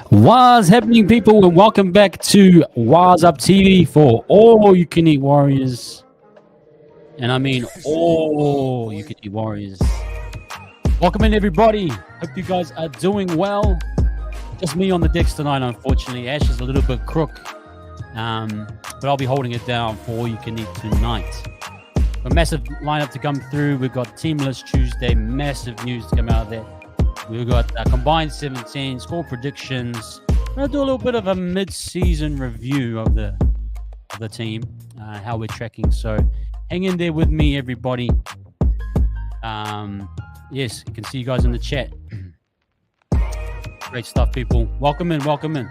What's happening, people, and welcome back to What's Up TV for all you can eat warriors. And I mean all you can eat warriors. Welcome in, everybody. Hope you guys are doing well. Just me on the decks tonight, unfortunately. Ash is a little bit crook, but I'll be holding it down for all you can eat tonight. A massive lineup to come through. We've got Teamless Tuesday, massive news to come out of there. We've got Combined 17, score predictions. I'm going to do a little bit of a mid-season review of the team, how we're tracking. So hang in there with me, everybody. Yes, you can see you guys in the chat. Great stuff, people. Welcome in, welcome in.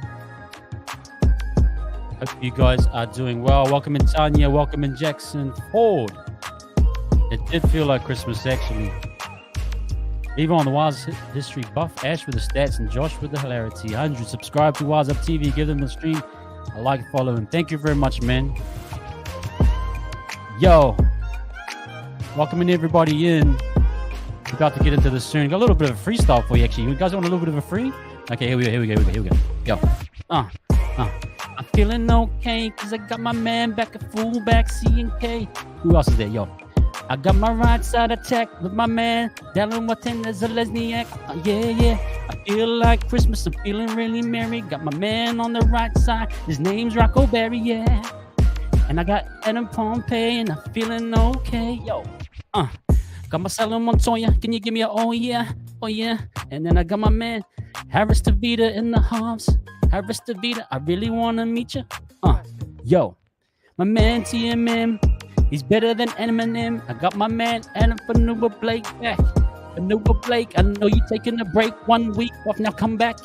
Hope you guys are doing well. Welcome in, Tanya. Welcome in, Jackson Ford. It did feel like Christmas, actually. Even on the Waz History buff, Ash with the stats and Josh with the hilarity. 100. Subscribe to Waz Up TV. Give them a stream, a like, follow, and thank you very much, man. Yo, welcoming everybody in. We're about to get into this soon. Got a little bit of a freestyle for you, actually. You guys want a little bit of a free? Okay, here we go. Yo. I'm feeling okay, because I got my man back at fullback, C&K. Who else is there? Yo. I got my right side attack with my man, Dallin Watanabe Zelezniak. Yeah. I feel like Christmas, I'm feeling really merry. Got my man on the right side, his name's Rocco Berry, yeah. And I got Adam Pompey, and I'm feeling okay, yo. Got my Salah Montoya, can you give me a oh yeah? And then I got my man, Harris Tavita in the halves. Harris Tavita, I really want to meet you. Yo, my man TMM. He's better than Eminem. I got my man Adam Fanuba Blake back. Fanuba Blake, I know you taking a break 1 week off. Now come back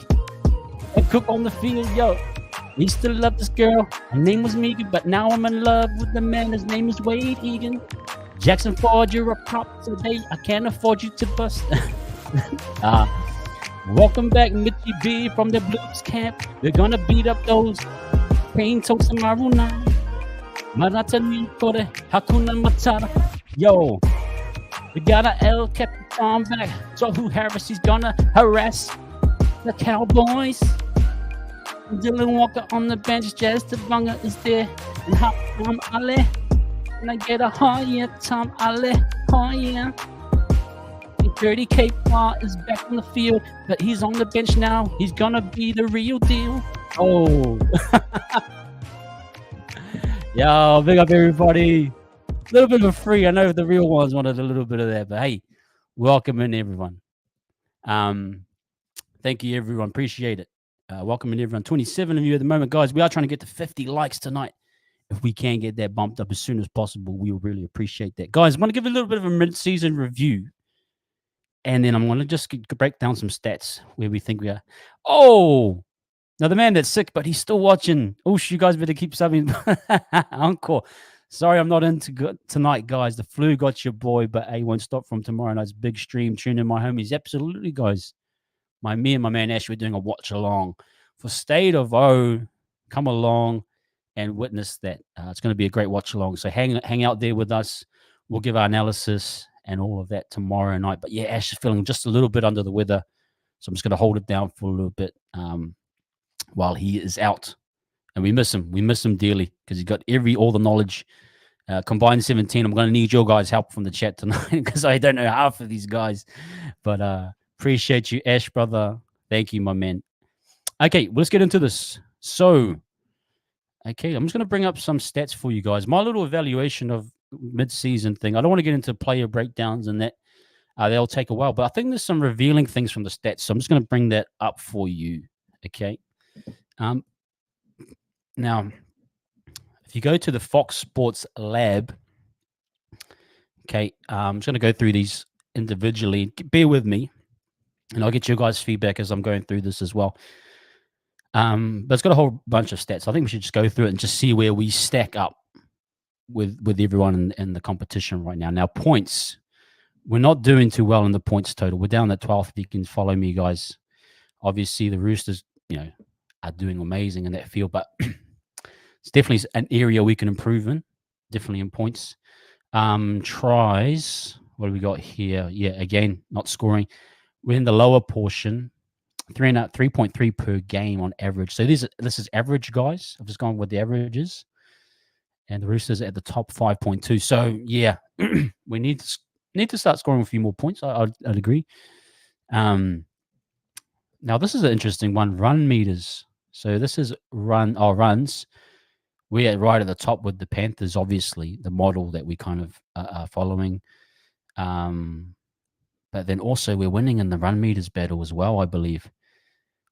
and cook on the field, yo. We still love this girl. Her name was Megan, but now I'm in love with the man. His name is Wade Egan. Jackson Ford, you're a prop today. I can't afford you to bust. Welcome back, Mitchie B from the Blues camp. We're gonna beat up those Pain Toast and Maruna. Maratani Kore, Hakuna Matata. Yo, we got a El Capitan back. So who Harris, he's gonna harass the Cowboys. Dylan Walker on the bench, Jazz Tabunga is there. And Hot Tom Ale. And I get a oh yeah, Tom Ale. Oh yeah. And 30K Paul is back on the field, but he's on the bench now. He's gonna be the real deal. Oh. Yo, big up everybody. A little bit of a free. I know the real ones wanted a little bit of that, but hey, welcome in everyone. Thank you everyone. Appreciate it. Welcome in everyone. 27 of you at the moment, guys. We are trying to get to 50 likes tonight. If we can get that bumped up as soon as possible, we will really appreciate that. Guys, I want to give a little bit of a mid-season review, and then I'm going to just break down some stats where we think we are. Oh, now, the man that's sick, but he's still watching. Oh, you guys better keep subbing. Encore. Sorry, I'm not into good tonight, guys. The flu got your boy, but he won't stop from tomorrow night's big stream. Tune in, my homies. Absolutely, guys. Me and my man Ash, we're doing a watch along for State of O. Come along and witness that. It's going to be a great watch along. So hang out there with us. We'll give our analysis and all of that tomorrow night. But yeah, Ash is feeling just a little bit under the weather. So I'm just going to hold it down for a little bit. While he is out, and we miss him dearly because he's got all the knowledge, Combined 17. I'm going to need your guys' help from the chat tonight because I don't know half of these guys. But appreciate you, Ash, brother. Thank you, my man. Okay, let's get into this. So, okay, I'm just going to bring up some stats for you guys. My little evaluation of mid-season thing. I don't want to get into player breakdowns and that. They'll take a while, but I think there's some revealing things from the stats. So I'm just going to bring that up for you. Okay. Now, if you go to the Fox Sports Lab, okay, I'm just going to go through these individually. Bear with me, and I'll get your guys' feedback as I'm going through this as well. But it's got a whole bunch of stats. I think we should just go through it and just see where we stack up with everyone in the competition right now. Now, points. We're not doing too well in the points total. We're down at 12th. If you can follow me, guys. Obviously, the Roosters, are doing amazing in that field, but it's definitely an area we can improve in. Definitely in points. Tries. What do we got here? Yeah, again, not scoring. We're in the lower portion. 3.3 per game on average. So this is average, guys. I've just gone with the averages, and the Roosters at the top 5.2. So yeah, we need to start scoring a few more points. I'd agree. Now this is an interesting one. Run meters. So this is runs. We're right at the top with the Panthers, obviously, the model that we kind of are following. But then also we're winning in the run meters battle as well, I believe,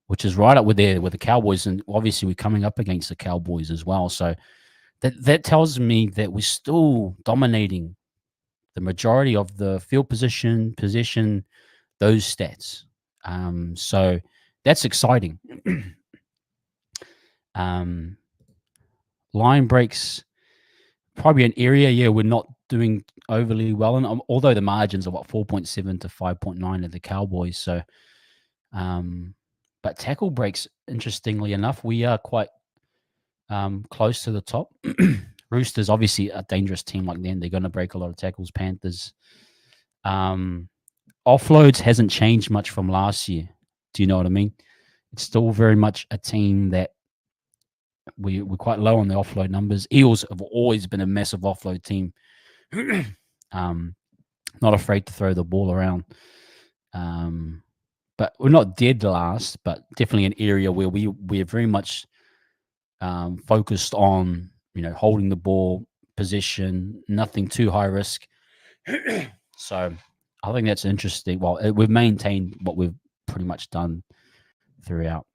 which is right up with the Cowboys, and obviously we're coming up against the Cowboys as well. So that tells me that we're still dominating the majority of the field possession, those stats. So that's exciting. Line breaks, probably an area, we're not doing overly well. And although the margins are 4.7 to 5.9 at the Cowboys. So, but tackle breaks, interestingly enough, we are quite close to the top. Roosters, obviously a dangerous team like them. They're going to break a lot of tackles. Panthers. Offloads hasn't changed much from last year. Do you know what I mean? It's still very much a team that we're quite low on the offload numbers. Eels have always been a massive offload team. Not afraid to throw the ball around. But we're not dead last, but definitely an area where we're very much focused on, holding the ball, possession, nothing too high risk. So I think that's interesting. Well, we've maintained what we've pretty much done throughout.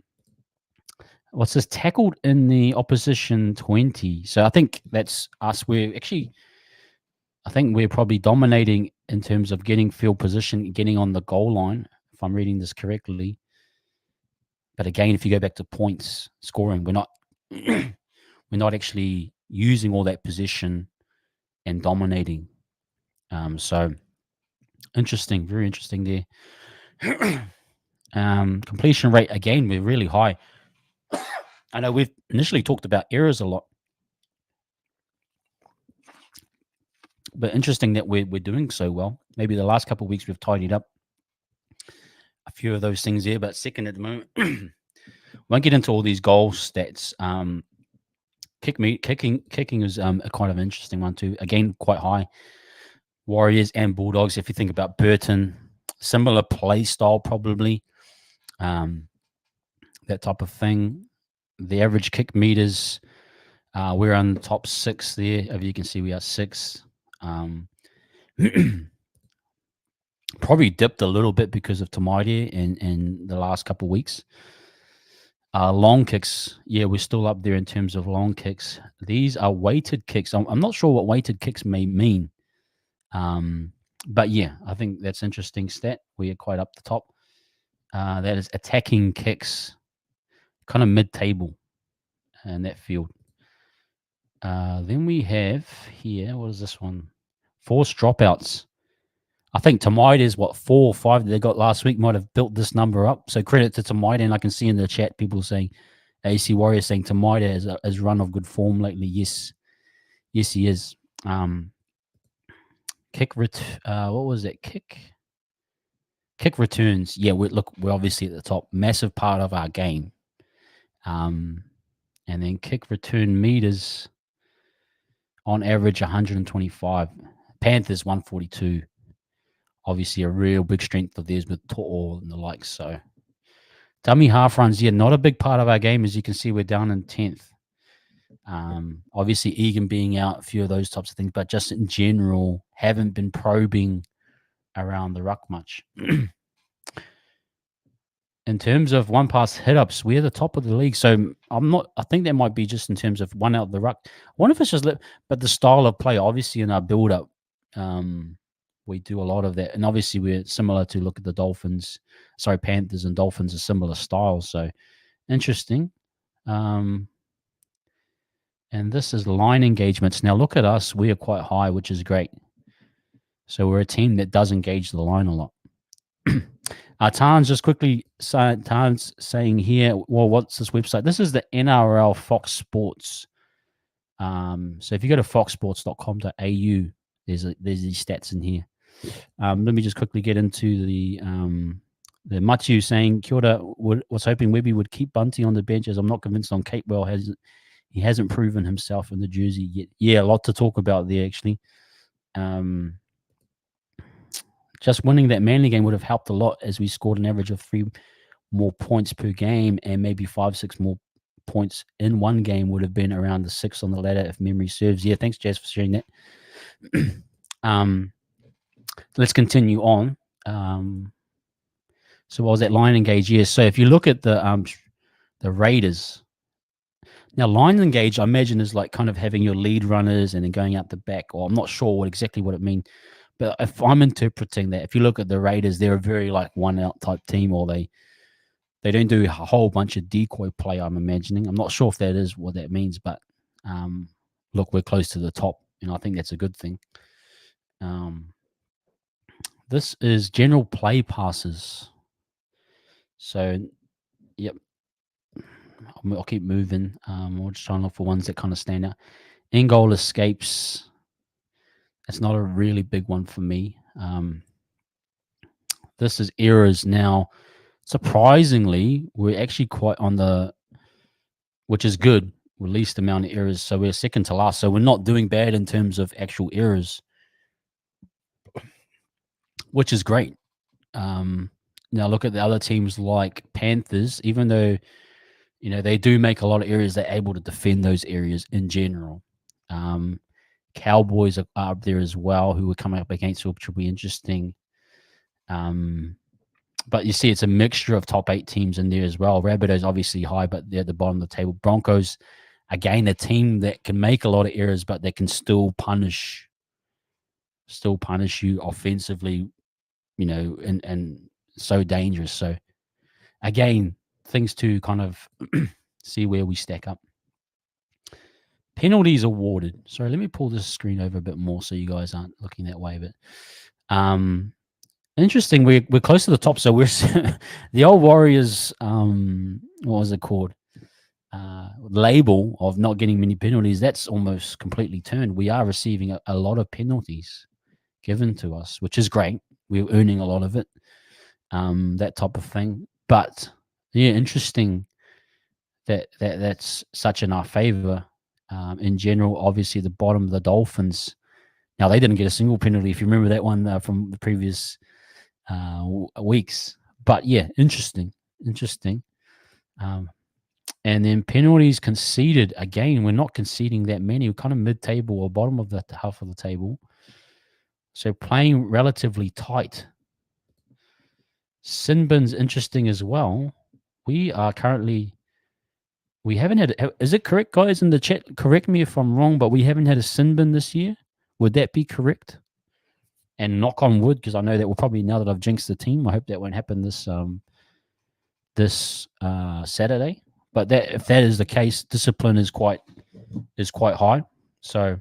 What's this? Tackled in the opposition 20. So I think that's us. I think we're probably dominating in terms of getting field position, getting on the goal line, if I'm reading this correctly. But again, if you go back to points scoring, we're not actually using all that position and dominating. So interesting, very interesting there. Completion rate, again, we're really high. I know we've initially talked about errors a lot, but interesting that we're doing so well. Maybe the last couple of weeks we've tidied up a few of those things there, but second at the moment. Won't get into all these goal stats. Kicking is a kind of interesting one too. Again, quite high. Warriors and Bulldogs. If you think about Burton, similar play style probably. That type of thing. The average kick meters, we're on the top 6 there. As you can see, we are 6. Probably dipped a little bit because of Tamaide in the last couple of weeks. Long kicks, yeah, we're still up there in terms of long kicks. These are weighted kicks. I'm not sure what weighted kicks may mean. But yeah, I think that's an interesting stat. We are quite up the top. That is attacking kicks, kind of mid-table in that field. Then we have here, what is this one? Forced dropouts. I think Tamaide is 4 or 5 that they got last week might have built this number up. So credit to Tamaide, and I can see in the chat people saying, AC Warriors saying Tamaide has run of good form lately. Yes, he is. What was that? Kick returns. Yeah, we're obviously at the top. Massive part of our game. And then kick return meters. On average, 125. Panthers 142. Obviously, a real big strength of theirs with To'o and the likes. So, dummy half runs, yeah, not a big part of our game. As you can see, we're down in 10th. Obviously, Egan being out, a few of those types of things, but just in general, haven't been probing around the ruck much. In terms of one pass hit ups, we're the top of the league. So I think that might be just in terms of one out of the ruck. I wonder if it's just, but the style of play, obviously in our build up, we do a lot of that. And obviously we're similar to look at the Panthers and Dolphins are similar styles. So interesting. And this is line engagements. Now look at us. We are quite high, which is great. So we're a team that does engage the line a lot. Tan's just quickly saying here, well, what's this website? This is the NRL Fox Sports. So if you go to foxsports.com.au, there's these stats in here. Let me just quickly get into the Matthew saying, Kia ora, was hoping Webby would keep Bunty on the bench, as I'm not convinced on Capewell. He hasn't proven himself in the jersey yet. Yeah, a lot to talk about there, actually. Just winning that Manly game would have helped a lot, as we scored an average of 3 more points per game, and maybe 5-6 more points in one game would have been around the 6 on the ladder, if memory serves. Yeah, thanks, Jazz, for sharing that. Let's continue on. So what was that line engage? Yeah, so if you look at the Raiders, now line engage, I imagine, is like kind of having your lead runners and then going out the back, or I'm not sure exactly what it means. But if I'm interpreting that, if you look at the Raiders, they're a very like one out type team, or they don't do a whole bunch of decoy play, I'm imagining. I'm not sure if that is what that means, but look, we're close to the top, and I think that's a good thing. This is general play passes. So, yep. I'll keep moving. We'll just try and look for ones that kind of stand out. In-goal escapes. That's not a really big one for me. This is errors. Now, surprisingly, we're actually quite on the, which is good, with least amount of errors. So we're second to last. So we're not doing bad in terms of actual errors, which is great. Now look at the other teams like Panthers. Even though, they do make a lot of errors, they're able to defend those areas in general. Cowboys are up there as well, who we're coming up against, which will be interesting. But you see, it's a mixture of top 8 teams in there as well. Rabbitohs obviously high, but they're at the bottom of the table. Broncos, again, a team that can make a lot of errors, but they can still punish you offensively, and so dangerous. So again, things to kind of see where we stack up. Penalties awarded. Sorry, let me pull this screen over a bit more so you guys aren't looking that way. But interesting. We're close to the top. So we're the old Warriors. What was it called? Label of not getting many penalties. That's almost completely turned. We are receiving a lot of penalties given to us, which is great. We're earning a lot of it. That type of thing. But yeah, interesting that's such in our favor. In general, obviously the bottom of the Dolphins. Now they didn't get a single penalty, if you remember that one from the previous weeks. But yeah, interesting. And then penalties conceded. Again, we're not conceding that many. We're kind of mid-table or bottom of the half of the table. So playing relatively tight. Sin bin's interesting as well. We are currently. We haven't had. Is it correct, guys, in the chat? Correct me if I'm wrong, but we haven't had a sin bin this year. Would that be correct? And knock on wood, because I know that will probably, now that I've jinxed the team, I hope that won't happen this Saturday. But if that is the case, discipline is quite high. So,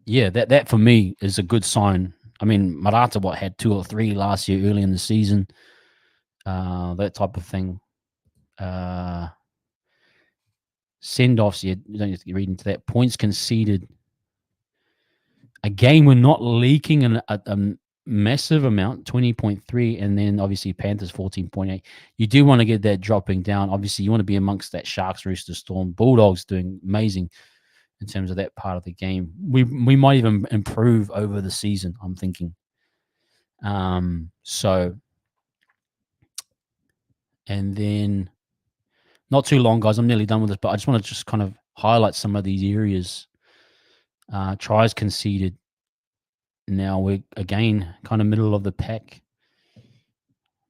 yeah, that for me is a good sign. I mean, Marata had 2 or 3 last year early in the season. That type of thing. Send-offs, you don't have to read into that. Points conceded. Again, we're not leaking massive amount, 20.3, and then obviously Panthers 14.8. You do want to get that dropping down. Obviously, you want to be amongst that Sharks, Roosters, Storm, Bulldogs doing amazing in terms of that part of the game. We might even improve over the season, I'm thinking. So, and then not too long, guys. I'm nearly done with this, but I just want to just kind of highlight some of these areas. Tries conceded. Now we're again kind of middle of the pack.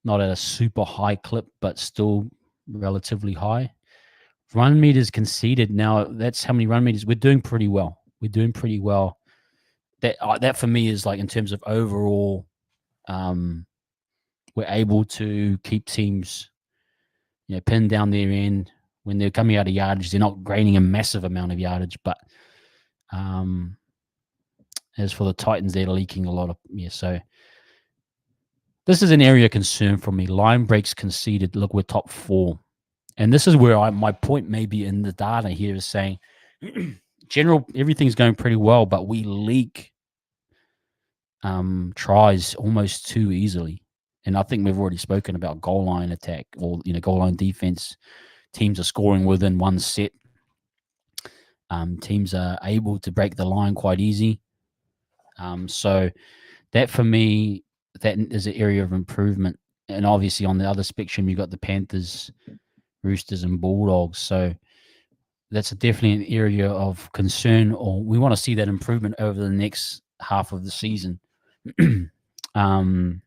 Not at a super high clip, but still relatively high. Run meters conceded. Now that's how many run meters. We're doing pretty well. That for me is like in terms of overall, we're able to keep teams, pinned down their end when they're coming out of yardage. They're not gaining a massive amount of yardage, but as for the Titans, they're leaking a lot of So this is an area of concern for me. Line breaks conceded. Look, we're top 4. And this is where my point maybe in the data here is saying, general, everything's going pretty well, but we leak tries almost too easily. And I think we've already spoken about goal line attack or, goal line defense. Teams are scoring within one set. Teams are able to break the line quite easy. So that for me, that is an area of improvement. And obviously on the other spectrum, you've got the Panthers, Roosters, and Bulldogs. So that's definitely an area of concern, or we want to see that improvement over the next half of the season. Again,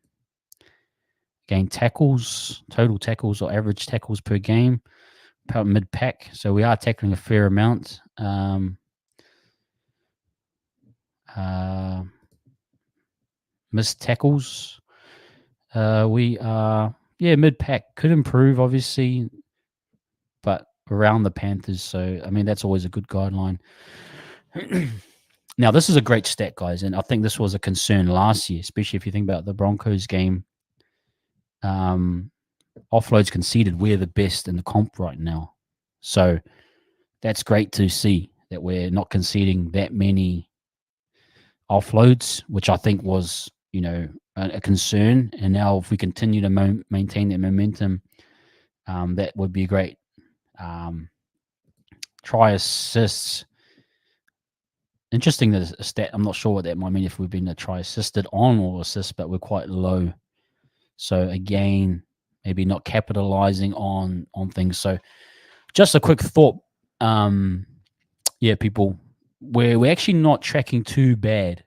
tackles, total tackles or average tackles per game, about mid-pack. So we are tackling a fair amount. Missed tackles. We are, mid-pack. Could improve, obviously, but around the Panthers. So, I mean, that's always a good guideline. Now, this is a great stat, guys, and I think this was a concern last year, especially if you think about the Broncos game. Offloads conceded, we're the best in the comp right now. So that's great to see that we're not conceding that many offloads, which I think was, a concern. And now if we continue to maintain that momentum, that would be great. Try assists. Interesting that a stat. I'm not sure what that might mean if we've been a try assisted on or assist, but we're quite low. So again, maybe not capitalizing on things. So just a quick thought. People, we're actually not tracking too bad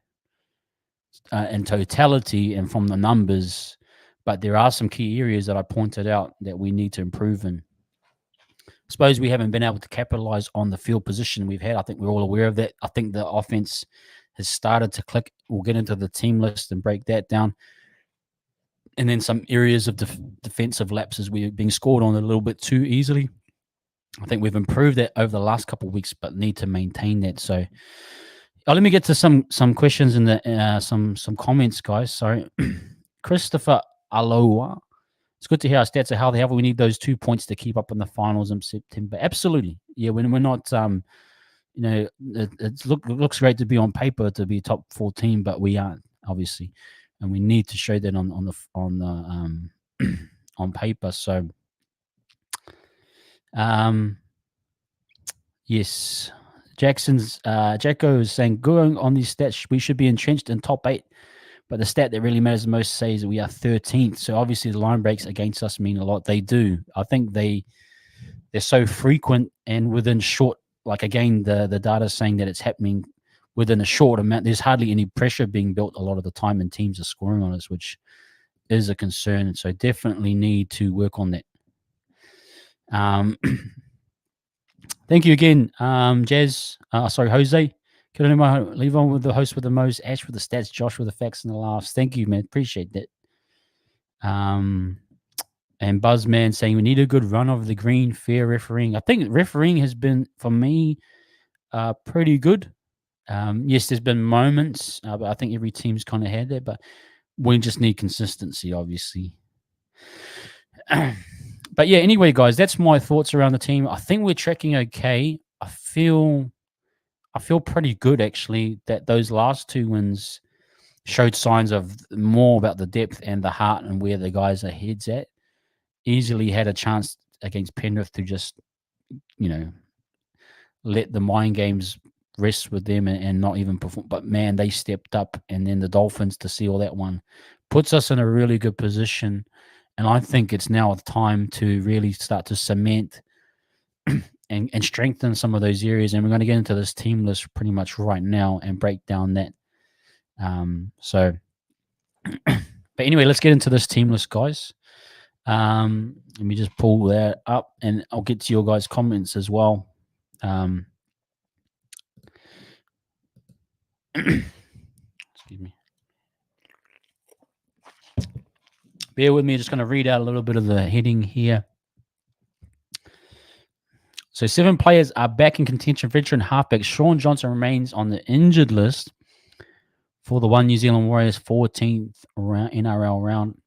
in totality and from the numbers, but there are some key areas that I pointed out that we need to improve in. I suppose we haven't been able to capitalize on the field position we've had. I think we're all aware of that. I think the offense has started to click. We'll get into the team list and break that down. And then some areas of defensive lapses we're being scored on a little bit too easily. I think we've improved that over the last couple of weeks, but need to maintain that. So let me get to some questions in the some comments, guys. Sorry. Christopher Aloha. It's good to hear our stats are healthy. However, we need those 2 points to keep up in the finals in September. Absolutely. Yeah, when we're not, it looks great to be on paper to be a top 4 team, but we aren't, obviously. And we need to show that on paper. So, yes, Jacko is saying going on these stats, we should be entrenched in top 8. But the stat that really matters the most says we are 13th. So obviously the line breaks against us mean a lot. They do. I think they're so frequent and within short. Like again, the data is saying that it's happening within a short amount. There's hardly any pressure being built a lot of the time, and teams are scoring on us, which is a concern. So definitely need to work on that. Thank you again, Jazz. Jose. Leave on with the host with the most, Ash with the stats, Josh with the facts and the laughs. Thank you, man. Appreciate that. And Buzzman saying we need a good run of the green, fair refereeing. I think refereeing has been, for me, pretty good. Yes, there's been moments, but I think every team's kind of had that. But we just need consistency, obviously. But yeah, anyway, guys, that's my thoughts around the team. I think we're tracking okay. I feel pretty good, actually, that those last 2 wins showed signs of more about the depth and the heart and where the guys' are heads at. Easily had a chance against Penrith to just, let the mind games rest with them and not even perform. But man, they stepped up, and then the Dolphins to see all that one puts us in a really good position. And I think it's now time to really start to cement and strengthen some of those areas. And we're going to get into this team list pretty much right now and break down that. But anyway, let's get into this team list, guys. Let me just pull that up, and I'll get to your guys' comments as well. Excuse me. Bear with me. I'm just going to read out a little bit of the heading here. So 7 players are back in contention. Veteran halfback Shaun Johnson remains on the injured list for the One New Zealand Warriors 14th NRL round.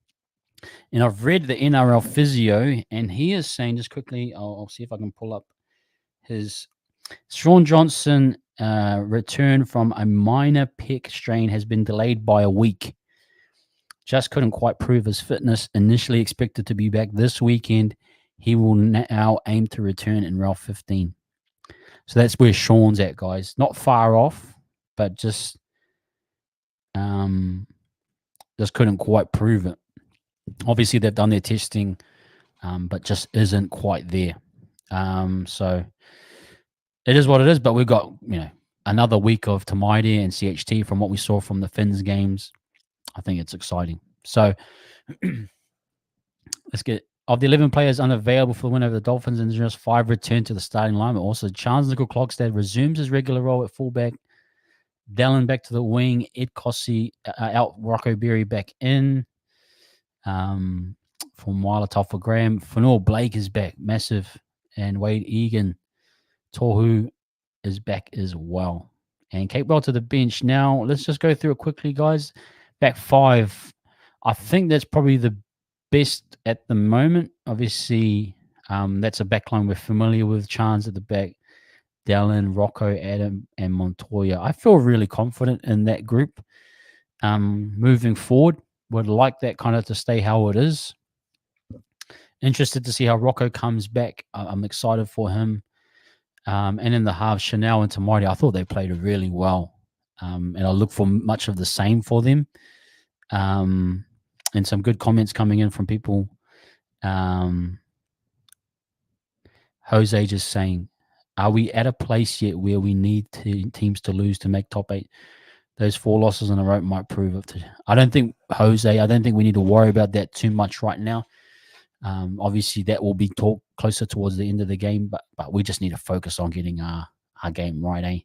And I've read the NRL physio, and he is saying, just quickly, I'll see if I can pull up his Shaun Johnson return from a minor pec strain has been delayed by a week. Just couldn't quite prove his fitness. Initially expected to be back this weekend. He will now aim to return in round 15. So that's where Shaun's at, guys. Not far off, but just couldn't quite prove it. Obviously, they've done their testing, but just isn't quite there. So it is what it is. But we've got another week of Tamaiti and CHT from what we saw from the Finns games. I think it's exciting. So let's get of the 11 players unavailable for the win over the Dolphins, and just 5 return to the starting lineup. Also, Charles Nickel-Klogstad resumes his regular role at fullback. Dallin back to the wing. Ed Kossi out. Rocco Berry back in. From Wailatau for Graham. Fanua Blake is back. Massive. And Wade Egan. Tohu is back as well. And Kate Bell to the bench. Now, let's just go through it quickly, guys. Back 5. I think that's probably the best at the moment. Obviously, that's a backline we're familiar with. Chance at the back. Dallin, Rocco, Adam, and Montoya. I feel really confident in that group. Moving forward, would like that kind of to stay how it is. Interested to see how Rocco comes back. I'm excited for him. And in the halves, Chanel and Tamaiti, I thought they played really well. And I look for much of the same for them. And some good comments coming in from people. Jose just saying, are we at a place yet where we need teams to lose to make top 8? Those 4 losses in a row might prove it. I don't think we need to worry about that too much right now. Obviously, that will be talked closer towards the end of the game, but we just need to focus on getting our game right, eh?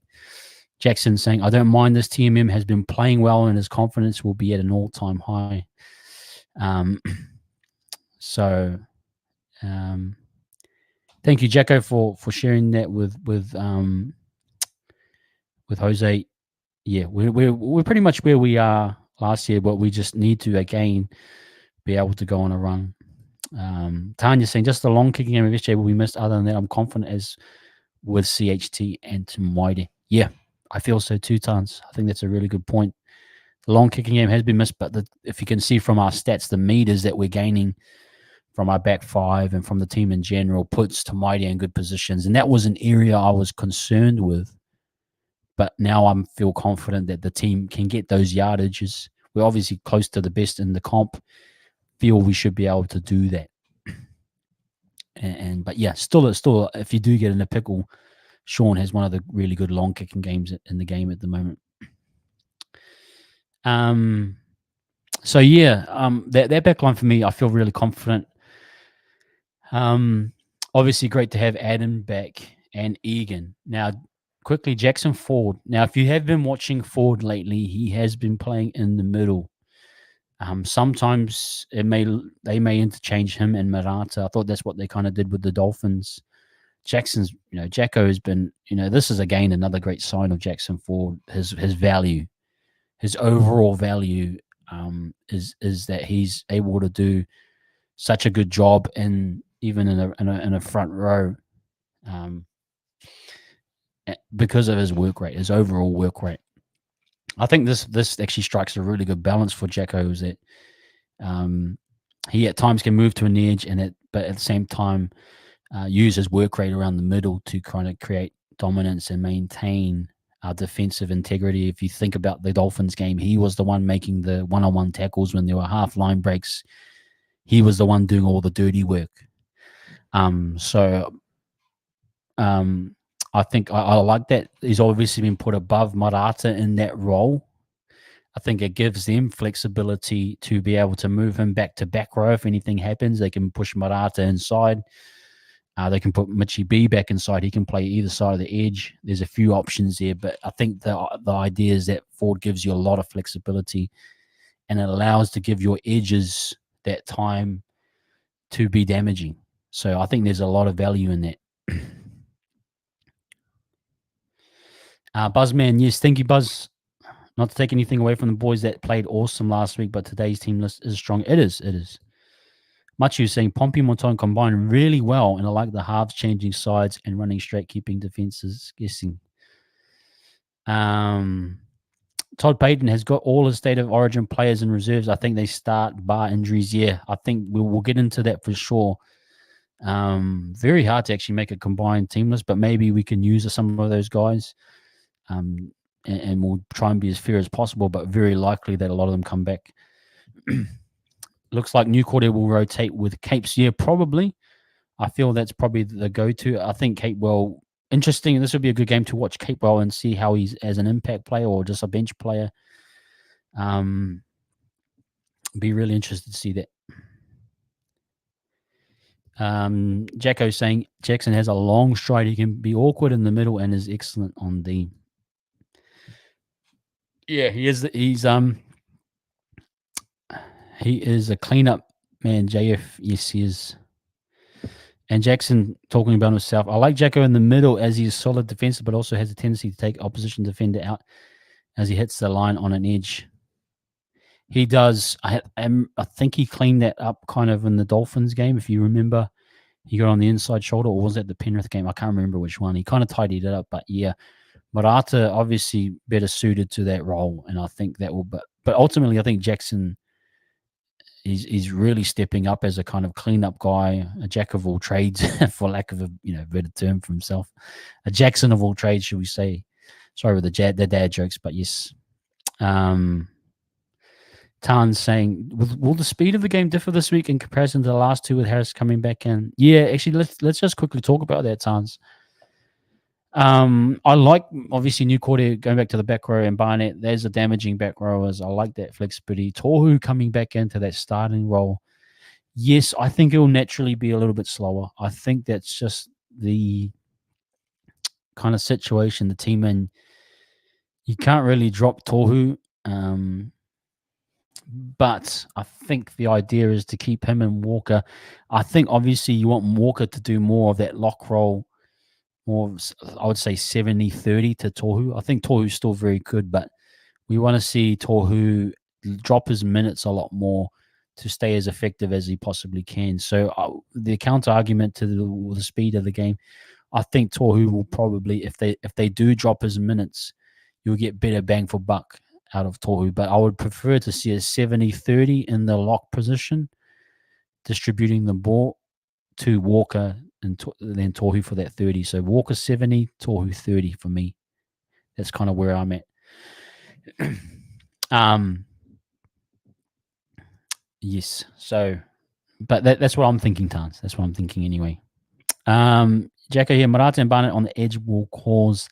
Jackson saying, I don't mind this TMM has been playing well and his confidence will be at an all-time high. Thank you, Jacko, for sharing that with Jose. Yeah, we're pretty much where we are last year, but we just need to again be able to go on a run. Tanya saying just the long kicking game of SJ will be missed. Other than that, I'm confident as with CHT and Tamaiti. Yeah, I feel so too, Tans. I think that's a really good point. The long kicking game has been missed, but if you can see from our stats, the meters that we're gaining from our back 5 and from the team in general puts Tamaiti in good positions. And that was an area I was concerned with. But now I feel confident that the team can get those yardages. We're obviously close to the best in the comp. Feel we should be able to do that. But yeah, still, if you do get in a pickle, Shaun has one of the really good long kicking games in the game at the moment. So yeah, that back line for me, I feel really confident. Obviously great to have Adam back and Egan. Now, quickly, Jackson Ford. Now, if you have been watching Ford lately, he has been playing in the middle. Sometimes they may interchange him and Marata. I thought that's what they kind of did with the Dolphins. Jacko has been, this is again another great sign of Jackson Ford. His value, his overall value, is that he's able to do such a good job, and even in a front row, because of his work rate, his overall work rate. I think this actually strikes a really good balance for Jacko. Is that he at times can move to an edge, but at the same time use his work rate around the middle to kind of create dominance and maintain defensive integrity. If you think about the Dolphins game, he was the one making the one-on-one tackles when there were half line breaks. He was the one doing all the dirty work. So I think I like that he's obviously been put above Marata in that role. I think it gives them flexibility to be able to move him back to back row. If anything happens, they can push Marata inside. They can put Mitchie B back inside. He can play either side of the edge. There's a few options there, but I think the idea is that Ford gives you a lot of flexibility, and it allows to give your edges that time to be damaging. So I think there's a lot of value in that. Buzzman, yes, thank you, Buzz. Not to take anything away from the boys that played awesome last week, but today's team list is strong. It is. Machu saying Pompey and Montone combined really well, and I like the halves changing sides and running straight, keeping defenses guessing. Todd Payton has got all his state of origin players and reserves. I think they start bar injuries. Yeah, I think we'll get into that for sure. Very hard to actually make a combined team list, but maybe we can use some of those guys. And we'll try and be as fair as possible, but very likely that a lot of them come back. Looks like New Quarter will rotate with Capes. Yeah, probably. I feel that's probably the go-to. I think Capewell, interesting. This would be a good game to watch Capewell and see how he's as an impact player or just a bench player. Be really interested to see that. Jacko saying Jackson has a long stride. He can be awkward in the middle and is excellent on D. Yeah, he is. He is a cleanup man, JF. Yes, he is. And Jackson talking about himself. I like Jacko in the middle as he's solid defensive, but also has a tendency to take opposition defender out as he hits the line on an edge. He does. I think he cleaned that up kind of in the Dolphins game. If you remember, he got on the inside shoulder, or was that the Penrith game? I can't remember which one. He kind of tidied it up, but yeah. Marata obviously better suited to that role, and I think that will. But ultimately, I think Jackson he's really stepping up as a kind of cleanup guy, a jack of all trades, for lack of a better term for himself, a Jackson of all trades, should we say? Sorry with the dad jokes, but yes. Tan's saying, will the speed of the game differ this week in comparison to the last two with Harris coming back in? Yeah, actually, let's just quickly talk about that, Tans. I like, obviously, New Quarter going back to the back row and Barnett. There's a damaging back rowers. I like that flexibility. Tohu coming back into that starting role. Yes, I think it will naturally be a little bit slower. I think that's just the kind of situation the team in. You can't really drop Tohu. But I think the idea is to keep him and Walker. I think, obviously, you want Walker to do more of that lock role. More, I would say 70-30 to Tohu. I think Tohu's still very good, but we want to see Tohu drop his minutes a lot more to stay as effective as he possibly can. So the counter argument to the speed of the game, I think Tohu will probably, if they do drop his minutes, you'll get better bang for buck out of Tohu. But I would prefer to see a 70-30 in the lock position, distributing the ball to Walker and then Tohu for that 30. So Walker 70, Tohu 30 for me. That's kind of where I'm at. Yes. So, but that's what I'm thinking, Tans. That's what I'm thinking anyway. Jacko here, Marata and Barnett on the edge will cause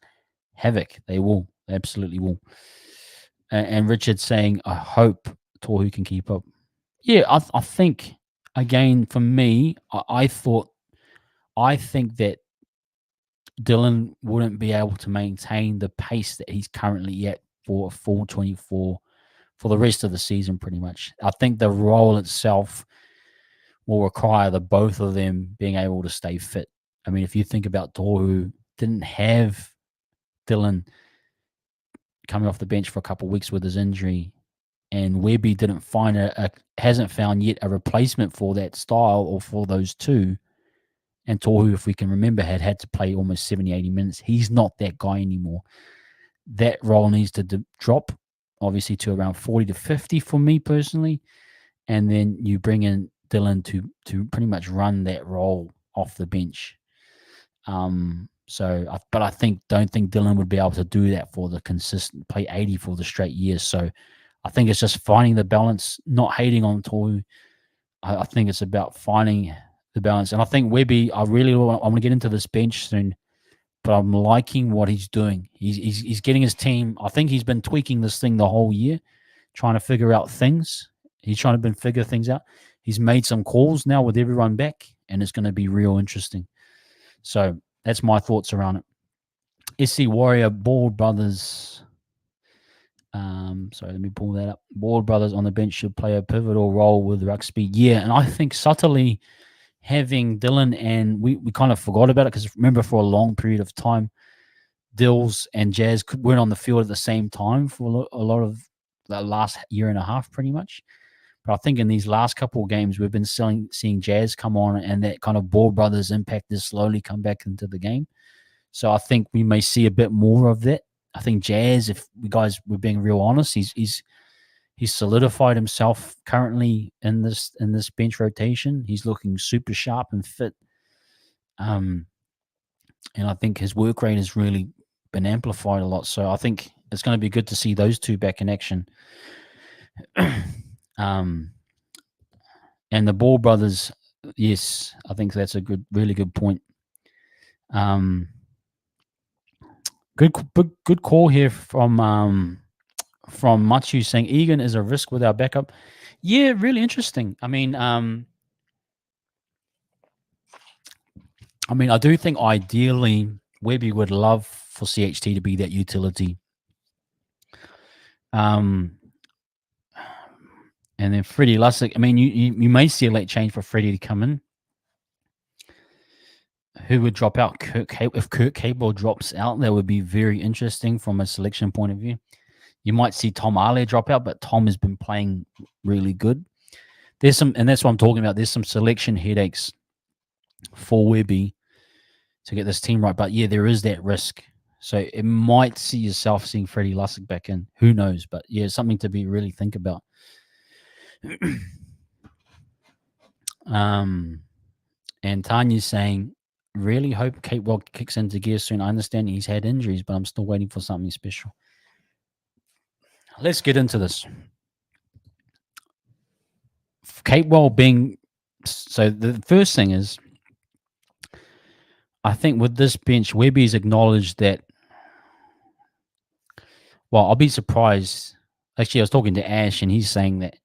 havoc. They will. They absolutely will. And Richard saying, I hope Tohu can keep up. Yeah, I think, again, for me, I think that Dylan wouldn't be able to maintain the pace that he's currently at for a full 24 for the rest of the season, pretty much. I think the role itself will require the both of them being able to stay fit. I mean, if you think about Tohu, didn't have Dylan coming off the bench for a couple of weeks with his injury, and Webby hasn't found yet a replacement for that style or for those two. And Tohu, if we can remember, had to play almost 70, 80 minutes. He's not that guy anymore. That role needs to drop. obviously to around 40 to 50 for me personally, and then you bring in Dylan to pretty much run that role off the bench. But I don't think Dylan would be able to do that for the consistent play 80 for the straight years. So I think it's just finding the balance, not hating on Toru. I think it's about finding the balance. And I think Webby, I want to get into this bench soon, but I'm liking what he's doing. He's getting his team. I think he's been tweaking this thing the whole year, trying to figure out things. He's trying to figure things out. He's made some calls now with everyone back, and it's going to be real interesting. So that's my thoughts around it. SC Warrior, Bald Brothers. Sorry, let me pull that up. Bald Brothers on the bench should play a pivotal role with ruck speed. Yeah, and I think subtly having Dylan, and we kind of forgot about it because remember for a long period of time, Dills and Jazz weren't on the field at the same time for a lot of the last year and a half pretty much. But I think in these last couple of games, we've been seeing Jazz come on and that kind of Bald Brothers impact has slowly come back into the game. So I think we may see a bit more of that. I think Jazz, if we guys were being real honest, he's solidified himself currently in this bench rotation. He's looking super sharp and fit. And I think his work rate has really been amplified a lot. So I think it's going to be good to see those two back in action. And the Ball brothers, yes, I think that's a really good point. Good call here from Machu saying Egan is a risk with our backup. Yeah, really interesting. I mean, I do think ideally Webby would love for CHT to be that utility. And then Freddie Lussick. I mean, you may see a late change for Freddie to come in. Who would drop out? If Kurt Cable drops out, that would be very interesting from a selection point of view. You might see Tom Ale drop out, but Tom has been playing really good. And that's what I'm talking about. There's some selection headaches for Webby to get this team right. But yeah, there is that risk. So it might see yourself seeing Freddie Lussick back in. Who knows? But yeah, something to really think about. And Tanya's saying, really hope Capewell kicks into gear soon. I understand he's had injuries, but I'm still waiting for something special. Let's get into this. Capewell being... So the first thing is, I think with this bench, Webby's acknowledged that... Well, I'll be surprised. Actually, I was talking to Ash, and he's saying that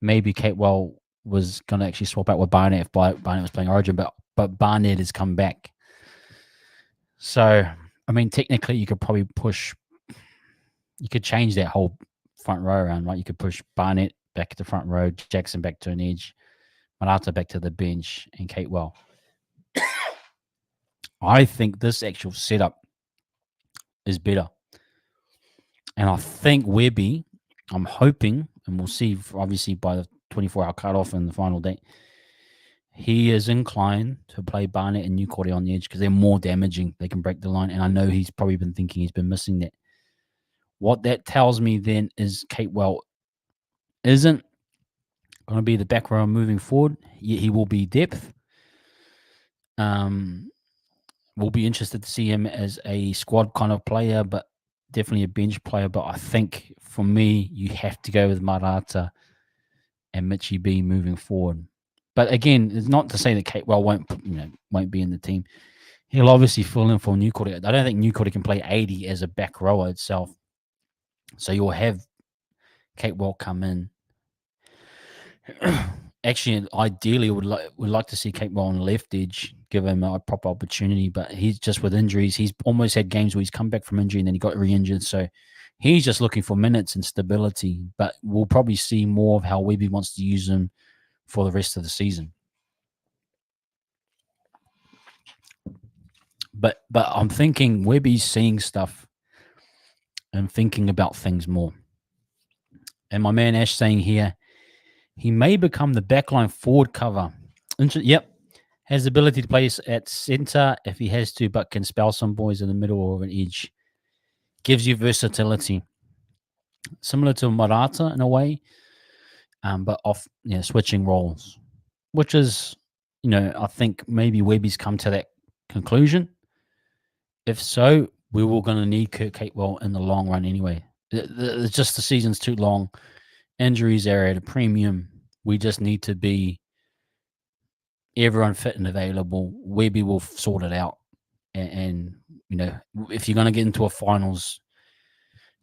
maybe Capewell was going to actually swap out with Barnett if Barnett was playing Origin, but Barnett has come back. So, I mean, technically, you could probably you could change that whole front row around, right? You could push Barnett back to the front row, Jackson back to an edge, Manata back to the bench, and Capewell. I think this actual setup is better. And I think Webby, I'm hoping, and we'll see obviously by the 24-hour cutoff and the final date, he is inclined to play Barnett and Newcourt on the edge because they're more damaging. They can break the line. And I know he's probably been thinking he's been missing that. What that tells me then is Capewell isn't going to be the back row moving forward. He will be depth. We'll be interested to see him as a squad kind of player, but definitely a bench player. But I think for me, you have to go with Marata and Mitchie B moving forward. But again, it's not to say that Capewell won't be in the team. He'll obviously fill in for Newcourt. I don't think Newcourt can play 80 as a back rower itself. So you'll have Capewell come in. Actually, ideally, would like to see Capewell on the left edge, give him a proper opportunity. But he's just with injuries. He's almost had games where he's come back from injury and then he got re-injured. So he's just looking for minutes and stability. But we'll probably see more of how Webby wants to use him for the rest of the season. But I'm thinking Webby's seeing stuff and thinking about things more. And my man Ash saying here, he may become the backline forward cover. Yep. Has the ability to play at center if he has to, but can spell some boys in the middle or an edge. Gives you versatility. similar to Morata in a way, but off switching roles, which is I think maybe Webby's come to that conclusion. If so, we were going to need Kurt Capewell in the long run anyway. It's just the season's too long. Injuries are at a premium. We just need to be everyone fit and available. Webby will sort it out. And if you're going to get into a finals,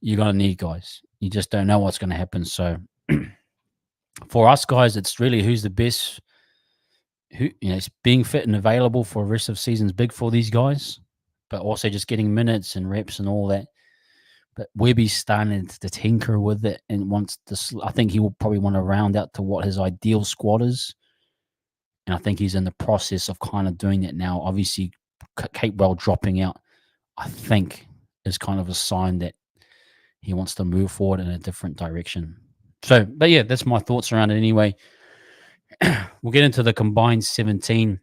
you're going to need guys. You just don't know what's going to happen. So for us guys, it's really who's the best. Who being fit and available for the rest of the season is big for these guys, but also just getting minutes and reps and all that. But Webby's starting to tinker with it and wants to. I think he will probably want to round out to what his ideal squad is, and I think he's in the process of kind of doing that now. Obviously, Capewell dropping out, I think, is kind of a sign that he wants to move forward in a different direction. So, but yeah, that's my thoughts around it anyway. We'll get into the combined 17.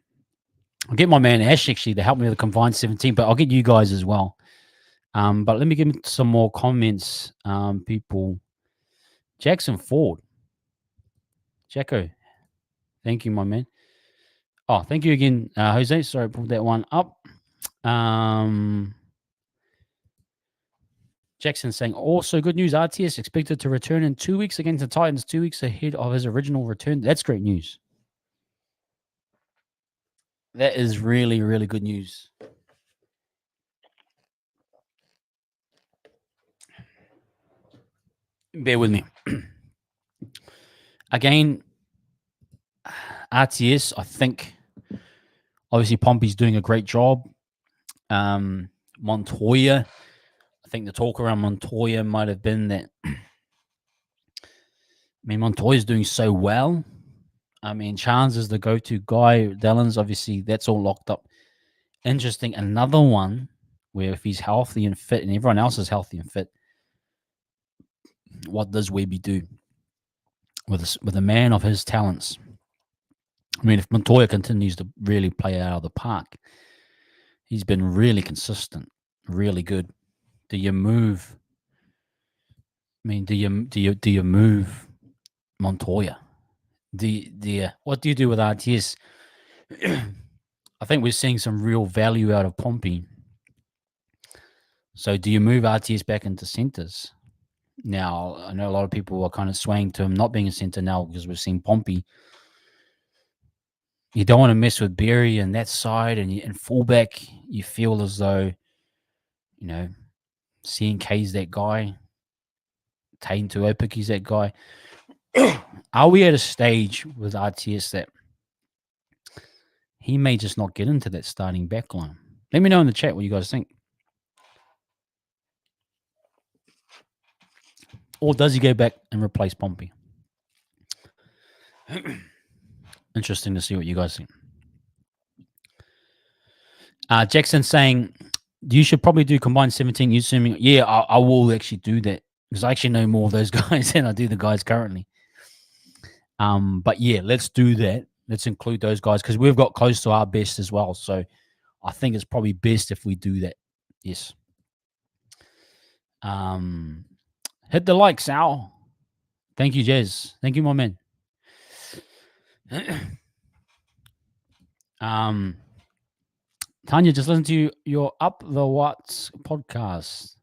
I'll get my man Ash actually to help me with the combined 17, but I'll get you guys as well. But let me give some more comments. People, Jackson Ford, Jacko, thank you, my man. Oh, thank you again, Jose. Sorry, I pulled that one up. Jackson saying, also good news, RTS expected to return in 2 weeks against the Titans, 2 weeks ahead of his original return. That's great news. That is really, really good news. Bear with me. Again, RTS, I think, obviously Pompey's doing a great job. Montoya, I think the talk around Montoya might have been that, Montoya's doing so well. Chance is the go-to guy. Dallins, obviously, that's all locked up. Interesting. Another one where if he's healthy and fit and everyone else is healthy and fit, what does Webby do with a man of his talents? If Montoya continues to really play out of the park, he's been really consistent, really good. Do you move? Do you move Montoya? What do you do with RTS? I think we're seeing some real value out of Pompey. So do you move RTS back into centers? Now, I know a lot of people are kind of swaying to him not being a center now because we've seen Pompey. You don't want to mess with Berry and that side, and fullback, you feel as though, CNK's that guy. Tain Tuopiki's that guy. Are we at a stage with RTS that he may just not get into that starting back line? Let me know in the chat what you guys think. Or does he go back and replace Pompey? Interesting to see what you guys think. Jackson saying, you should probably do combined 17. You assuming? Yeah, I will actually do that because I actually know more of those guys than I do the guys currently. But yeah, let's do that. Let's include those guys because we've got close to our best as well. So I think it's probably best if we do that. Yes. Hit the like, Sal. Thank you, Jez. Thank you, my man. Tanya, just listen to your Up the Watts podcast.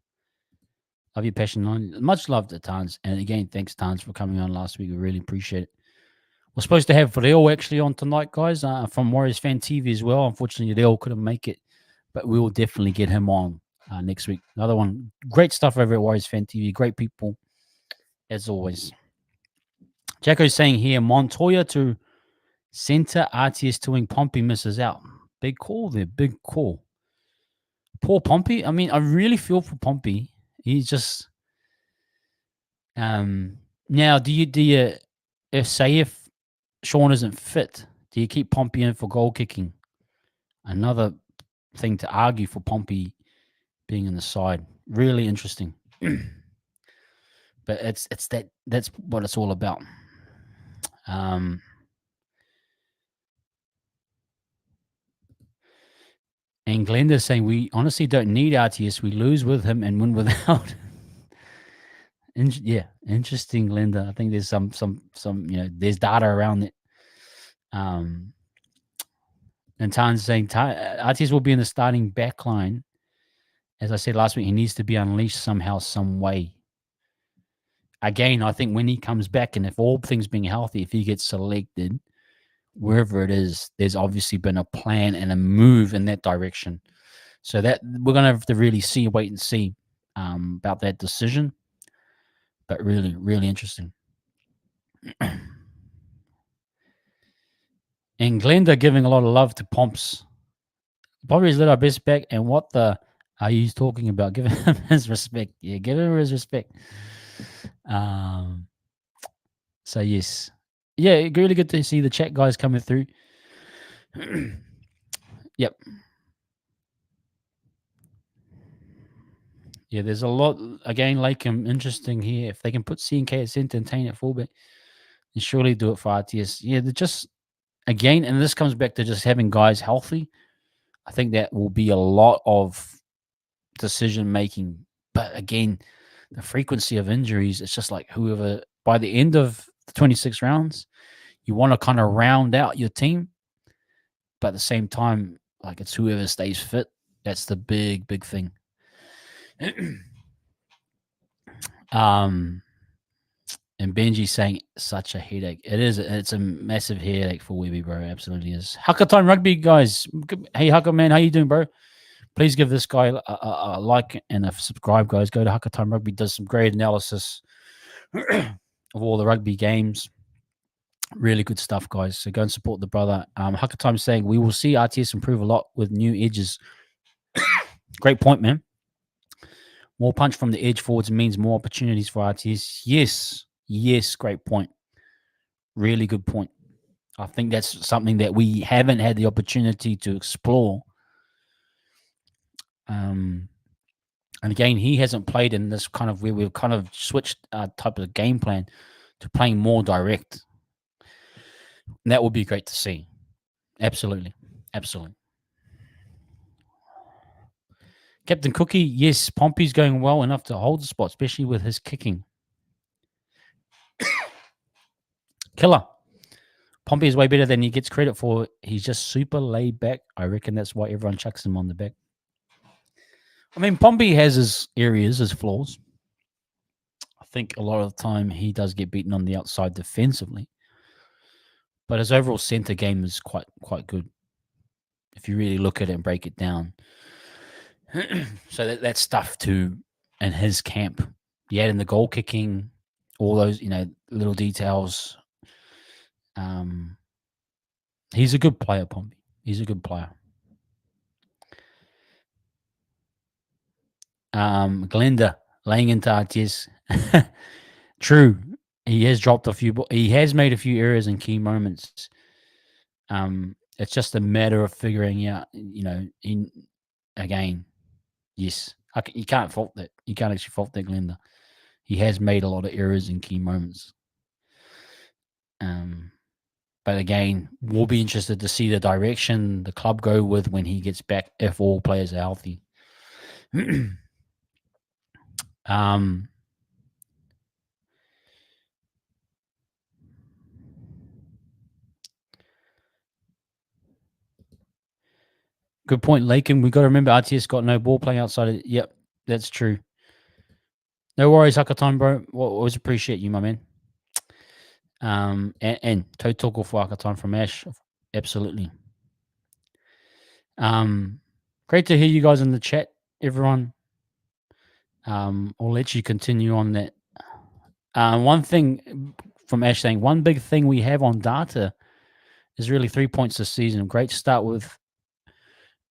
Love your passion on. Much love to Tans. And again, thanks, Tans, for coming on last week. We really appreciate it. We're supposed to have Real actually on tonight, guys, from Warriors Fan TV as well. Unfortunately, Real couldn't make it, but we will definitely get him on next week. Another one. Great stuff over at Warriors Fan TV. Great people, as always. Jacko's saying here, Montoya to center, RTS to wing, Pompey misses out. Big call there. Big call. Poor Pompey. I really feel for Pompey. He's just now. Do you if Sean isn't fit, do you keep Pompey in for goal kicking? Another thing to argue for Pompey being in the side. Really interesting. But that's what it's all about. And Glenda's saying we honestly don't need RTS. We lose with him and win without. Interesting, Linda. I think there's some there's data around it. And Tan's saying Artis will be in the starting back line. As I said last week, he needs to be unleashed somehow, some way. Again, I think when he comes back, and if all things being healthy, if he gets selected, wherever it is, there's obviously been a plan and a move in that direction. So that we're going to have to really wait and see about that decision. But really, really interesting. And Glenda giving a lot of love to Pomps. Probably is our best back. And what the are you talking about? Give him his respect. Yeah, give him his respect. So yes. Yeah, really good to see the chat guys coming through. Yep. Yeah, there's a lot again, like interesting here. If they can put C&K at centre and Tane at fullback, and surely do it for RTS. Yeah, they're just again, and this comes back to just having guys healthy. I think that will be a lot of decision making. But again, the frequency of injuries, it's just like whoever by the end of the 26 rounds, you want to kind of round out your team. But at the same time, like it's whoever stays fit. That's the big thing. And Benji saying such a headache. It is. It's a massive headache for Webby, bro. Absolutely is. Haka Time Rugby, guys. Hey, Haka, man. How you doing, bro? Please give this guy a like and a subscribe, guys. Go to Haka Time Rugby. Does some great analysis of all the rugby games. Really good stuff, guys. So go and support the brother. Haka Time saying we will see RTS improve a lot with new edges. Great point, man. More punch from the edge forwards means more opportunities for RTS. Yes, great point. Really good point. I think that's something that we haven't had the opportunity to explore. And again, he hasn't played in this kind of where we've kind of switched our type of game plan to playing more direct. And that would be great to see. Absolutely. Captain Cookie, yes, Pompey's going well enough to hold the spot, especially with his kicking. Killer. Pompey is way better than he gets credit for. He's just super laid back. I reckon that's why everyone chucks him on the back. I mean, Pompey has his areas, his flaws. I think a lot of the time he does get beaten on the outside defensively. But his overall centre game is quite good if you really look at it and break it down. So that's stuff too in his camp. You add in the goal kicking, all those, little details. He's a good player, Pompey. He's a good player. Glenda laying into RTS. True. He has dropped a few. He has made a few errors in key moments. It's just a matter of figuring out, again, yes. You can't fault that. You can't actually fault that, Glenda. He has made a lot of errors in key moments. But again, we'll be interested to see the direction the club go with when he gets back, if all players are healthy. Good point, Lakin. We've got to remember RTS got no ball playing outside of it. Yep, that's true. No worries, Hakatime, bro. Always appreciate you, my man. And Totoko for Hakatime from Ash. Absolutely. Great to hear you guys in the chat, everyone. I'll let you continue on that. One thing from Ash saying, one big thing we have on data is really 3 points this season. Great start with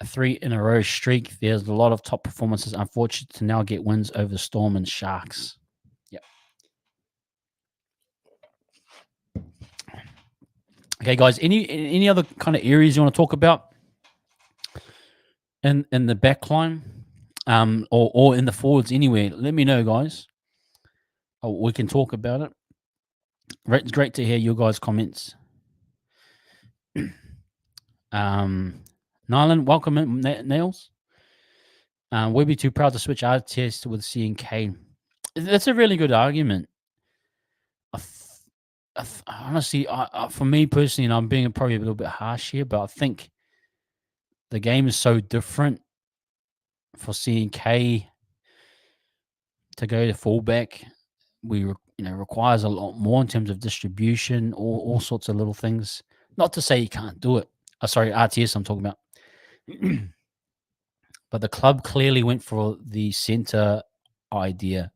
a 3-in-a-row streak. There's a lot of top performances. Unfortunate to now get wins over Storm and Sharks. Yep. Okay, guys. Any other kind of areas you want to talk about in the back line, or in the forwards anywhere? Let me know, guys. We can talk about it. It's great to hear your guys' comments. Nylan, welcome in, Nails. We'll be too proud to switch our test with C&K. That's a really good argument. Honestly, for me personally, and I'm being probably a little bit harsh here, but I think the game is so different for CNK to go to fullback. Requires a lot more in terms of distribution, all sorts of little things. Not to say he can't do it. Sorry, RTS I'm talking about. But the club clearly went for the center idea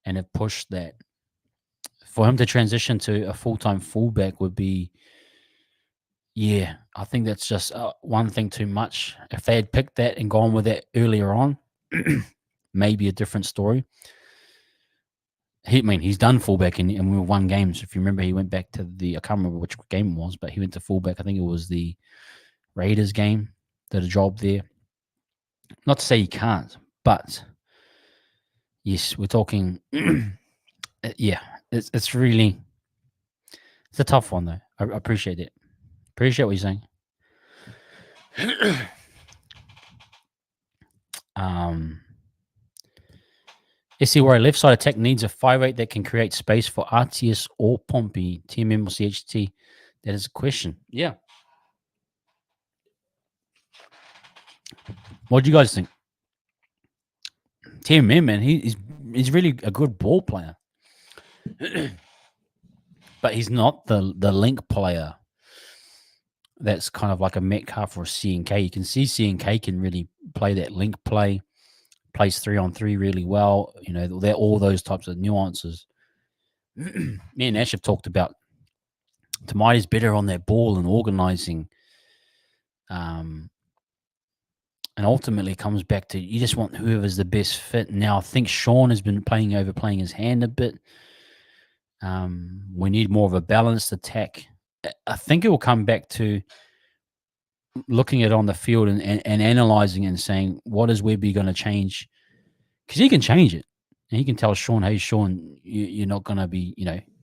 and have pushed that. For him to transition to a full-time fullback would be, yeah, I think that's just one thing too much. If they had picked that and gone with that earlier on, maybe a different story. He's done fullback and we won games. If you remember, he went back to I can't remember which game it was, but he went to fullback. I think it was the Raiders game, did a job there. Not to say he can't, but yes, we're talking, yeah, it's a tough one though. I appreciate it. Appreciate what you're saying. SC Warrior, left side attack needs a 5'8" that can create space for RTS or Pompey, TMM or CHT. That is a question. Yeah. What do you guys think? TMM, man, he's really a good ball player. But he's not the link player that's kind of like a Metcalf or a CNK. You can see CNK can really play that link play, plays 3-on-3 really well. They're all those types of nuances. Me and Ash have talked about Tamai's better on that ball and organizing. And ultimately comes back to you just want whoever's the best fit. Now, I think Sean has been overplaying his hand a bit. We need more of a balanced attack. I think it will come back to looking at it on the field and analyzing it and saying, what is Webby going to change? Because he can change it. And he can tell Sean, hey, Sean, you're not going to be,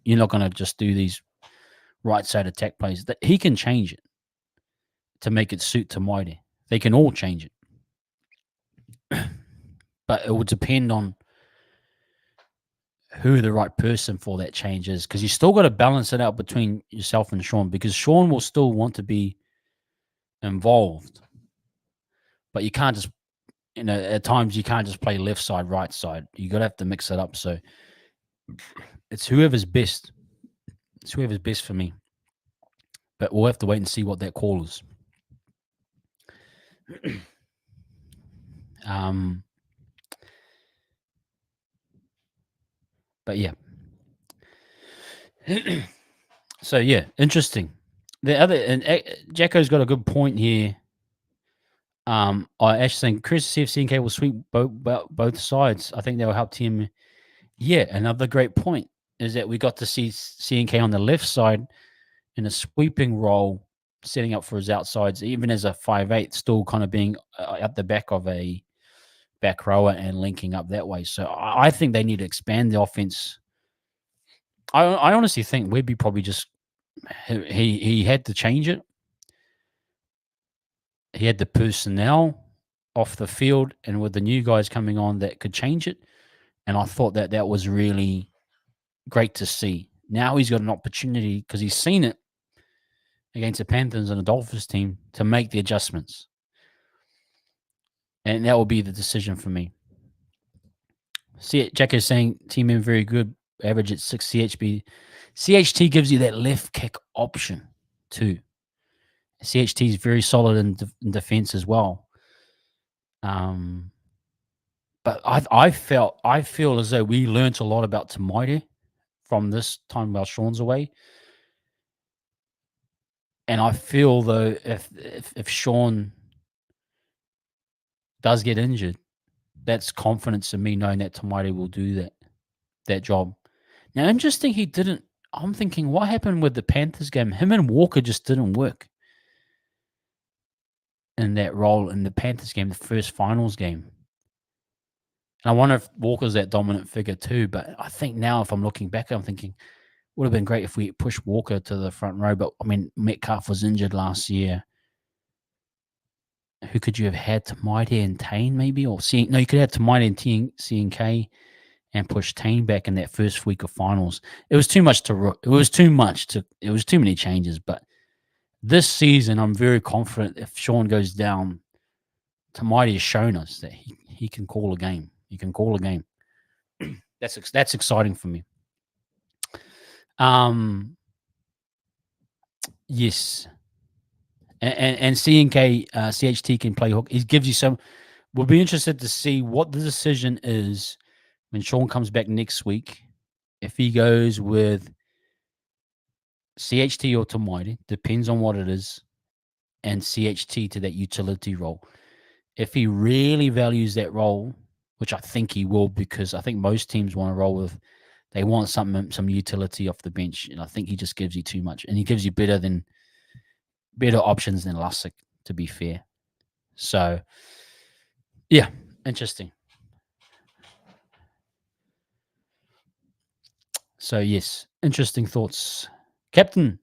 you're not going to just do these right side attack plays. That he can change it to make it suit Tamai. They can all change it. But it would depend on who the right person for that change is, because you still got to balance it out between yourself and Sean, because Sean will still want to be involved, but you can't just, at times you can't just play left side, right side. You got to have to mix it up. So it's whoever's best. It's whoever's best for me. But we'll have to wait and see what that call is. But yeah. So yeah, interesting. The other, and Jacko's got a good point here. I actually think Chris CFC will sweep both sides. I think that will help Team. Yeah, another great point is that we got to see CNK on the left side in a sweeping role, setting up for his outsides, even as a 5'8", still kind of being at the back of a back rower and linking up that way. So I think they need to expand the offense. I honestly think Webby probably just he had to change it. He had the personnel off the field, and with the new guys coming on that could change it. And I thought that was really great to see. Now he's got an opportunity, because he's seen it against the Panthers and the Dolphins team, to make the adjustments. And that will be the decision for me. See, Jack is saying team in very good, average at 6 CHB. CHT gives you that left kick option too. CHT is very solid in defense as well. But I feel as though we learnt a lot about Tamai from this time while Sean's away. And I feel though if Sean does get injured, that's confidence in me knowing that Tamai will do that job. Now, interesting, he didn't. I'm thinking, what happened with the Panthers game? Him and Walker just didn't work in that role in the Panthers game, the first finals game. And I wonder if Walker's that dominant figure too. But I think now, if I'm looking back, I'm thinking, would have been great if we pushed Walker to the front row. But, I mean, Metcalf was injured last year. Who could you have had? Tamai and Tane, maybe? Or no, you could have Tamai and CNK and push Tane back in that first week of finals. It was too much to. It was too much to. It was too many changes. But this season, I'm very confident if Sean goes down, Tamati has shown us that he can call a game. He can call a game. That's exciting for me. Yes, and CNK CHT can play hook. It gives you some. We'll be interested to see what the decision is when Sean comes back next week. If he goes with CHT or Tamati, depends on what it is, and CHT to that utility role. If he really values that role, which I think he will, because I think most teams want to roll with, they want some utility off the bench, and I think he just gives you too much, and he gives you better options than Lussick, to be fair. So, yeah, interesting. So yes, interesting thoughts, Captain.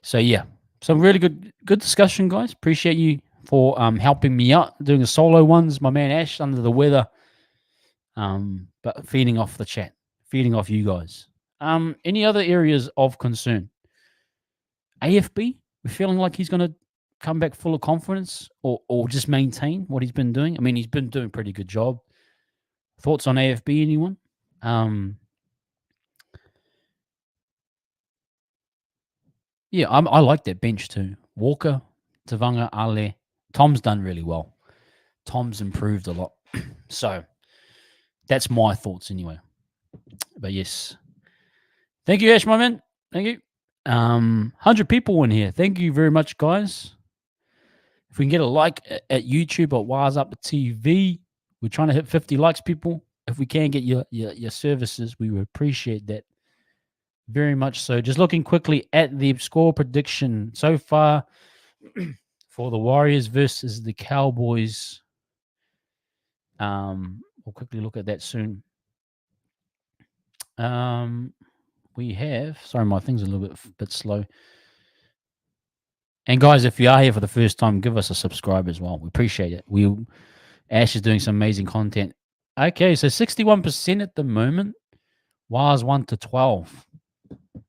So yeah, some really good discussion, guys. Appreciate you for helping me out doing the solo ones. My man Ash under the weather, but feeding off the chat, feeding off you guys. Any other areas of concern? AFB, we're feeling like he's going to come back full of confidence, or just maintain what he's been doing. I mean, he's been doing a pretty good job. Thoughts on AFB, anyone? Yeah, I like that bench too. Walker, Tavanga, Ale. Tom's done really well. Tom's improved a lot. So that's my thoughts anyway. But yes. Thank you, Ash, my man. Thank you. 100 people in here. Thank you very much, guys. If we can get a like at YouTube or Wise Up TV, we're trying to hit 50 likes, people. If we can get your services, we would appreciate that very much. So just looking quickly at the score prediction so far for the Warriors versus the Cowboys. We'll quickly look at that soon. We have, sorry, my thing's a little bit slow. And guys, if you are here for the first time, give us a subscribe as well. We appreciate it. Ash is doing some amazing content. Okay, so 61% at the moment. Wires 1 to 12.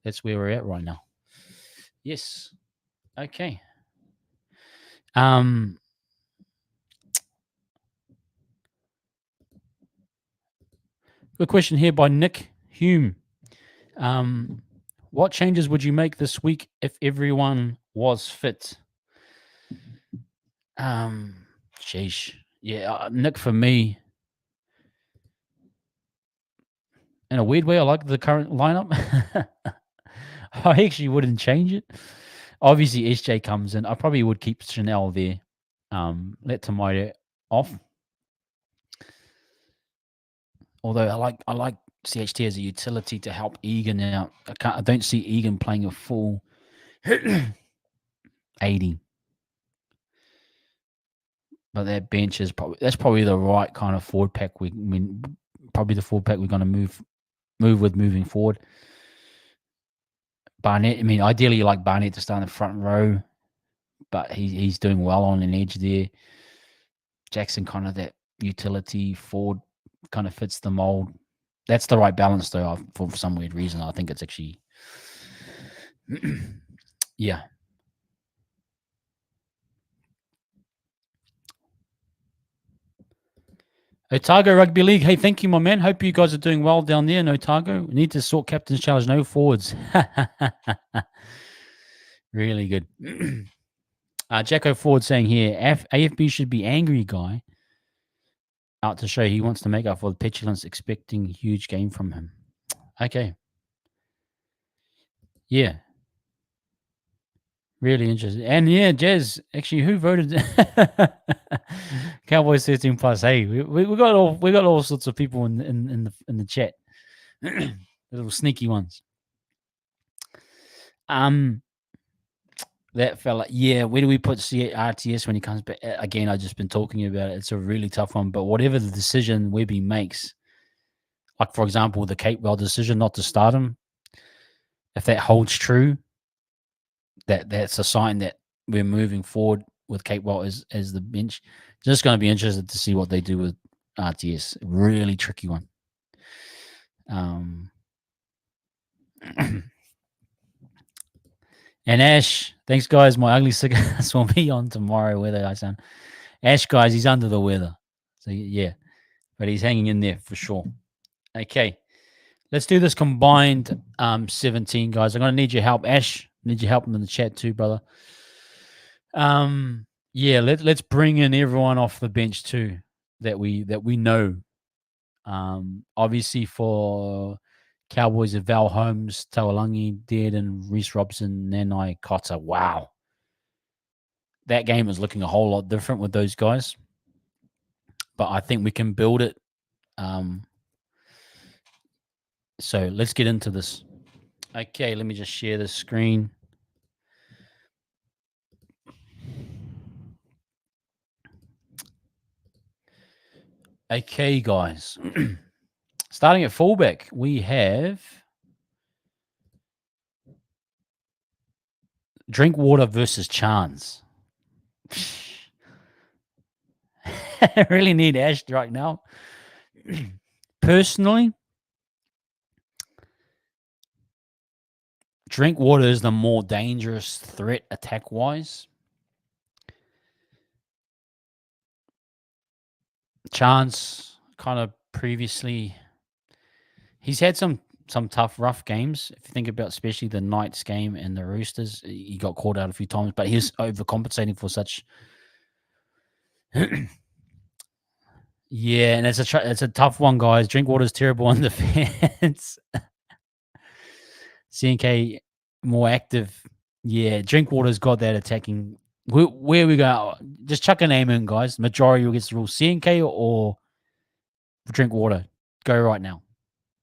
That's where we're at right now. Yes. Okay. Good question here by Nick Hume. What changes would you make this week if everyone was fit? Sheesh. Yeah, Nick, for me, in a weird way, I like the current lineup. I actually wouldn't change it. Obviously, SJ comes in. I probably would keep Chanel there. Let Tomato off. Although I like CHT as a utility to help Egan out. I don't see Egan playing a full 80. But that bench is probably the right kind of forward pack. Probably the forward pack we're going to move with moving forward. Barnett, I mean, ideally you like Barnett to start in the front row, but he's doing well on an edge there. Jackson, kind of that utility forward, kind of fits the mold. That's the right balance, though. For some weird reason, I think it's actually, yeah. Otago Rugby League. Hey, thank you, my man. Hope you guys are doing well down there in Otago. We need to sort Captain's Challenge. No forwards. Really good. Jacko Ford saying here, AFB should be angry guy out to show he wants to make up for the petulance, expecting a huge game from him. Okay. Yeah. Really interesting. And yeah, Jazz, actually, who voted Cowboys 13 plus? Hey, we got all sorts of people in the chat. The little sneaky ones. That fella, yeah. Where do we put RTS when he comes back? Again, I've just been talking about it. It's a really tough one. But whatever the decision Webby makes, like for example, the Capewell decision not to start him, if that holds true, that's a sign that we're moving forward with Capewell as the bench. Just going to be interested to see what they do with RTS. Really tricky one. And Ash, thanks guys. My ugly cigars will be on tomorrow. Whether I sound Ash, guys, he's under the weather. So yeah, but he's hanging in there for sure. Okay, let's do this combined 17, guys. I'm gonna need your help, Ash. Need your help in the chat too, brother. Yeah, let's bring in everyone off the bench too that we know. Obviously for Cowboys of Val Holmes, Tawalangi, Dead, and Reese Robson, Nanai Cotter. Wow. That game is looking a whole lot different with those guys. But I think we can build it. So let's get into this. Okay, let me just share the screen. Okay, guys. Starting at fullback, we have Drinkwater versus Chance. I really need Ash right now. Personally, Drinkwater is the more dangerous threat attack-wise. Chance kind of previously, he's had some tough, rough games. If you think about especially the Knights game and the Roosters, he got caught out a few times, but he's overcompensating for such. Yeah, and it's a tough one, guys. Drinkwater's terrible on defense. CNK more active. Yeah, Drinkwater's got that attacking. Where we go? Just chuck a name in, guys. Majority will get the rule. CNK or Drinkwater. Go right now,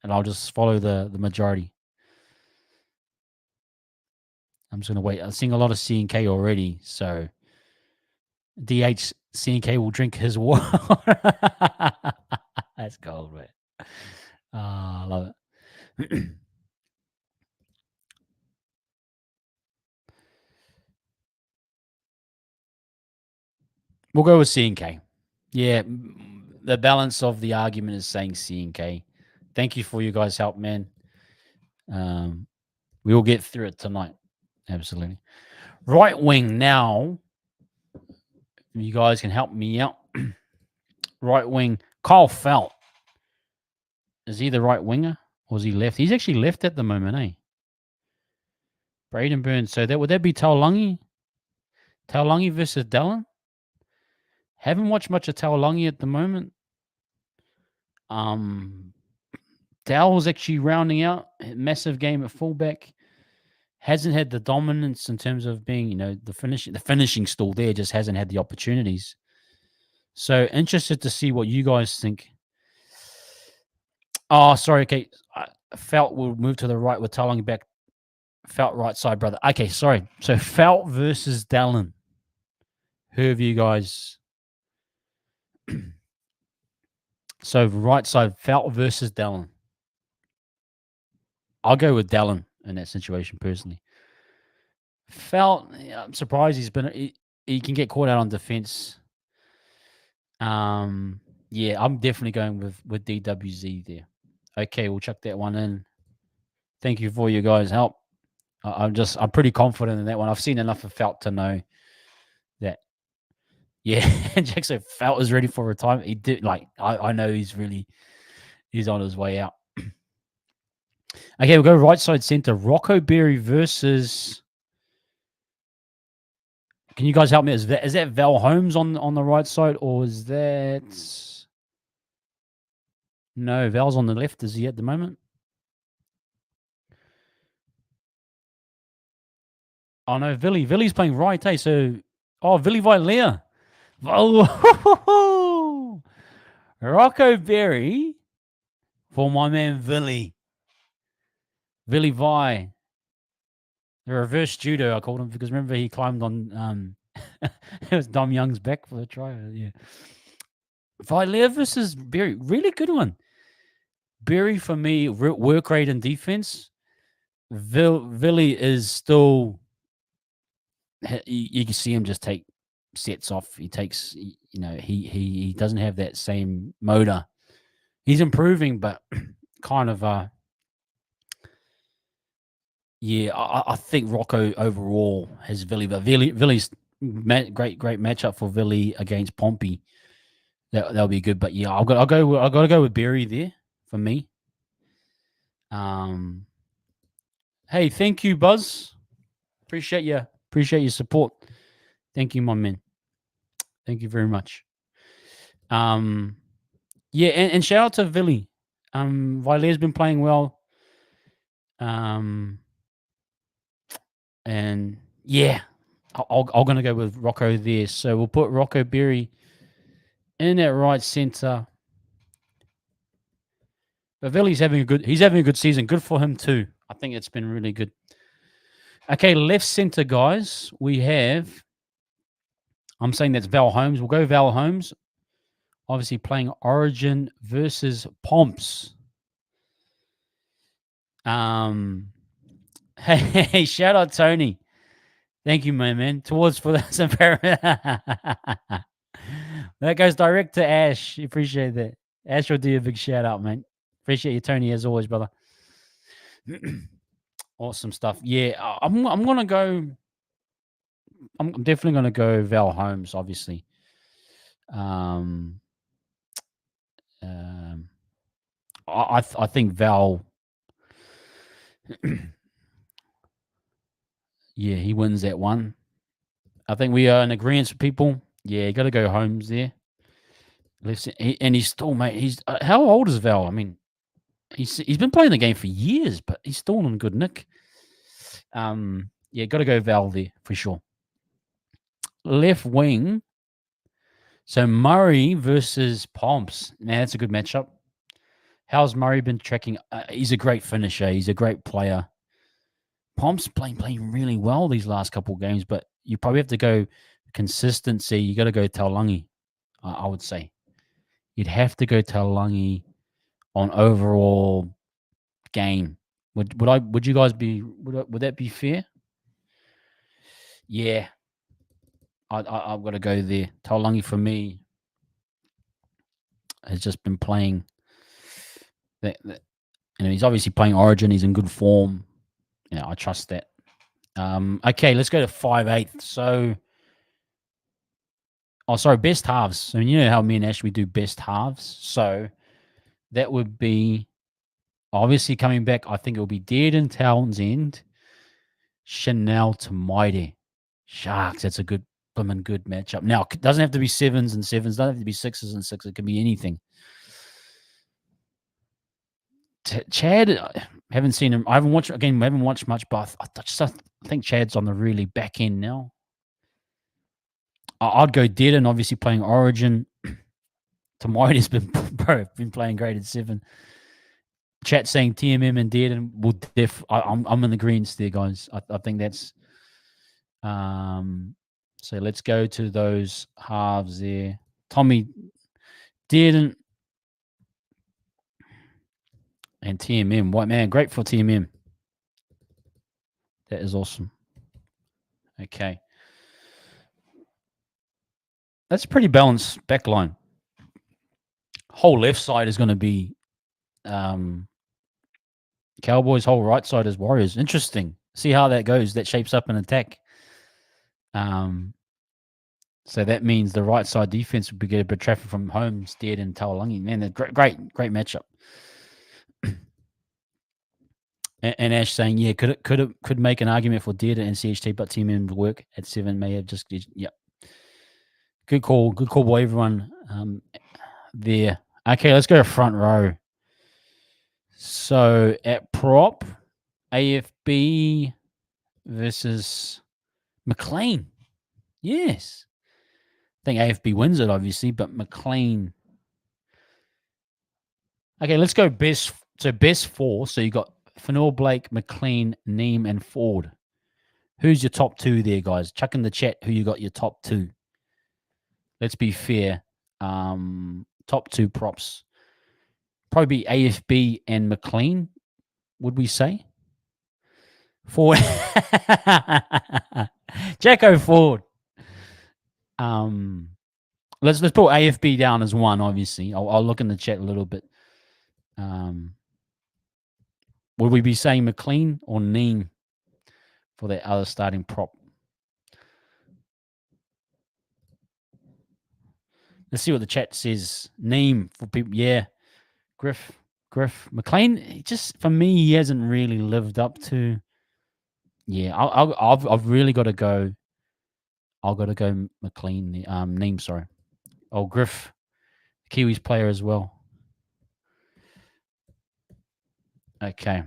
and I'll just follow the majority. I'm just gonna wait. I'm seeing a lot of CNK already, so DH CNK will drink his water. That's cold, man. I love it. We'll go with CNK. Yeah, the balance of the argument is saying CNK. Thank you for you guys' help, man. We will get through it tonight. Absolutely. Right wing now. You guys can help me out. Right wing, Kyle Felt. Is he the right winger or is he left? He's actually left at the moment, eh? Braden Burns. So would that be Taulagi? Taulagi versus Dallin? Haven't watched much of Taulagi at the moment. Dowell's actually rounding out. Massive game at fullback. Hasn't had the dominance in terms of being, the finishing still there, just hasn't had the opportunities. So interested to see what you guys think. Oh, sorry. Okay. Felt will move to the right with Taulagi back. Felt right side, brother. Okay, sorry. So Felt versus Dallin. Who have you guys? So right side, Felt versus Dallin. I'll go with Dallin in that situation personally. Felt, I'm surprised he can get caught out on defense. Yeah, I'm definitely going with DWZ there. Okay, we'll chuck that one in. Thank you for your guys' help. I'm pretty confident in that one. I've seen enough of Felt to know that. Yeah, Jackson Felt is ready for retirement. He did I know he's on his way out. Okay, we'll go right side center. Rocco Berry versus. Can you guys help me? Is that Val Holmes on the right side, or is that? No, Val's on the left. Is he at the moment? Oh no, Villy's playing right, eh? So, Villy Vilea. Oh, Rocco Berry for my man Villy. Villy Vi. The reverse judo, I called him, because remember he climbed on it was Dom Young's back for the try. Yeah. Vilea versus Berry. Really good one. Berry for me, work rate and defense. Villy is still, you can see him just take sets off. He takes, he doesn't have that same motor. He's improving, but kind of, I think Rocco overall has Villy, but Villy's great matchup for Villy against Pompey. That'll be good. But yeah, I got to go with Berry there for me. Hey, thank you, Buzz. Appreciate your support. Thank you, my man. Thank you very much. Yeah, and shout out to Villy. Viley's been playing well. And yeah, I'm gonna go with Rocco there. So we'll put Rocco Berry in at right center. But Villy's having a good season. Good for him too. I think it's been really good. Okay, left center, guys. We have. I'm saying that's Val Holmes. We'll go Val Holmes. Obviously playing Origin versus Pomps. Hey, shout out Tony. Thank you, my man. Towards for that. That goes direct to Ash. Appreciate that. Ash will do a big shout out, man. Appreciate you, Tony, as always, brother. Awesome stuff. Yeah, I'm gonna go. I'm definitely gonna go Val Holmes, obviously. I think Val. Yeah, he wins that one. I think we are in agreement with people. Yeah, you got to go Holmes there. And he's still, mate. He's how old is Val? I mean, he's been playing the game for years, but he's still on good nick. Yeah, got to go Val there for sure. Left wing. So Murray versus Pomps. Man, that's a good matchup. How's Murray been tracking? He's a great finisher. He's a great player. Pomps playing really well these last couple of games, but you probably have to go consistency. You got to go Taulangi, I would say. You'd have to go Taulangi on overall game. Would you guys be? Would that be fair? Yeah, I've got to go there. Taulangi for me has just been playing. He's obviously playing Origin. He's in good form. I trust that. Okay, let's go to 5/8. So, best halves. So you know how me and Ash we do best halves. So that would be obviously coming back. I think it will be Dearden, Townsend, Chanel to Mighty. Sharks. That's a good matchup. Now it doesn't have to be 7s and 7s. Doesn't have to be 6s and 6s. It can be anything. Chad, I haven't seen him. I haven't watched much, but I think Chad's on the really back end now. I'd go Dearden, obviously playing Origin. Tomoi's been playing graded 7. Chat saying TMM and Dearden will I'm in the greens there, guys. I think that's so let's go to those halves there. Tommy Dearden and TMM. White man, great for TMM. That is awesome. Okay. That's a pretty balanced backline. Whole left side is going to be Cowboys. Whole right side is Warriors. Interesting. See how that goes. That shapes up an attack. So that means the right side defense would be getting a bit of traffic from Holmes, Dead, and Taulangi. Man, they're great matchup. and Ash saying, yeah, could make an argument for Dead and CHT, but team in work at 7 may have just Good call, boy, everyone. There. Okay, let's go to front row. So at prop, AFB versus McLean. Yes. I think AFB wins it, obviously, but McLean. Okay, let's go best. So best 4. So you got Fanor, Blake, McLean, Neem, and Ford. Who's your top 2 there, guys? Chuck in the chat who you got your top 2. Let's be fair. Top 2 props. Probably AFB and McLean, would we say? Ford. Jacko Ford. Let's put AFB down as one. Obviously, I'll look in the chat a little bit. Would we be saying McLean or Neem for that other starting prop? Let's see what the chat says. Neem for people. Yeah, Griff, McLean. Just for me, he hasn't really lived up to. Yeah, I've really got to go. I've got to go McLean. Neem, sorry. Oh, Griff, Kiwis player as well. Okay.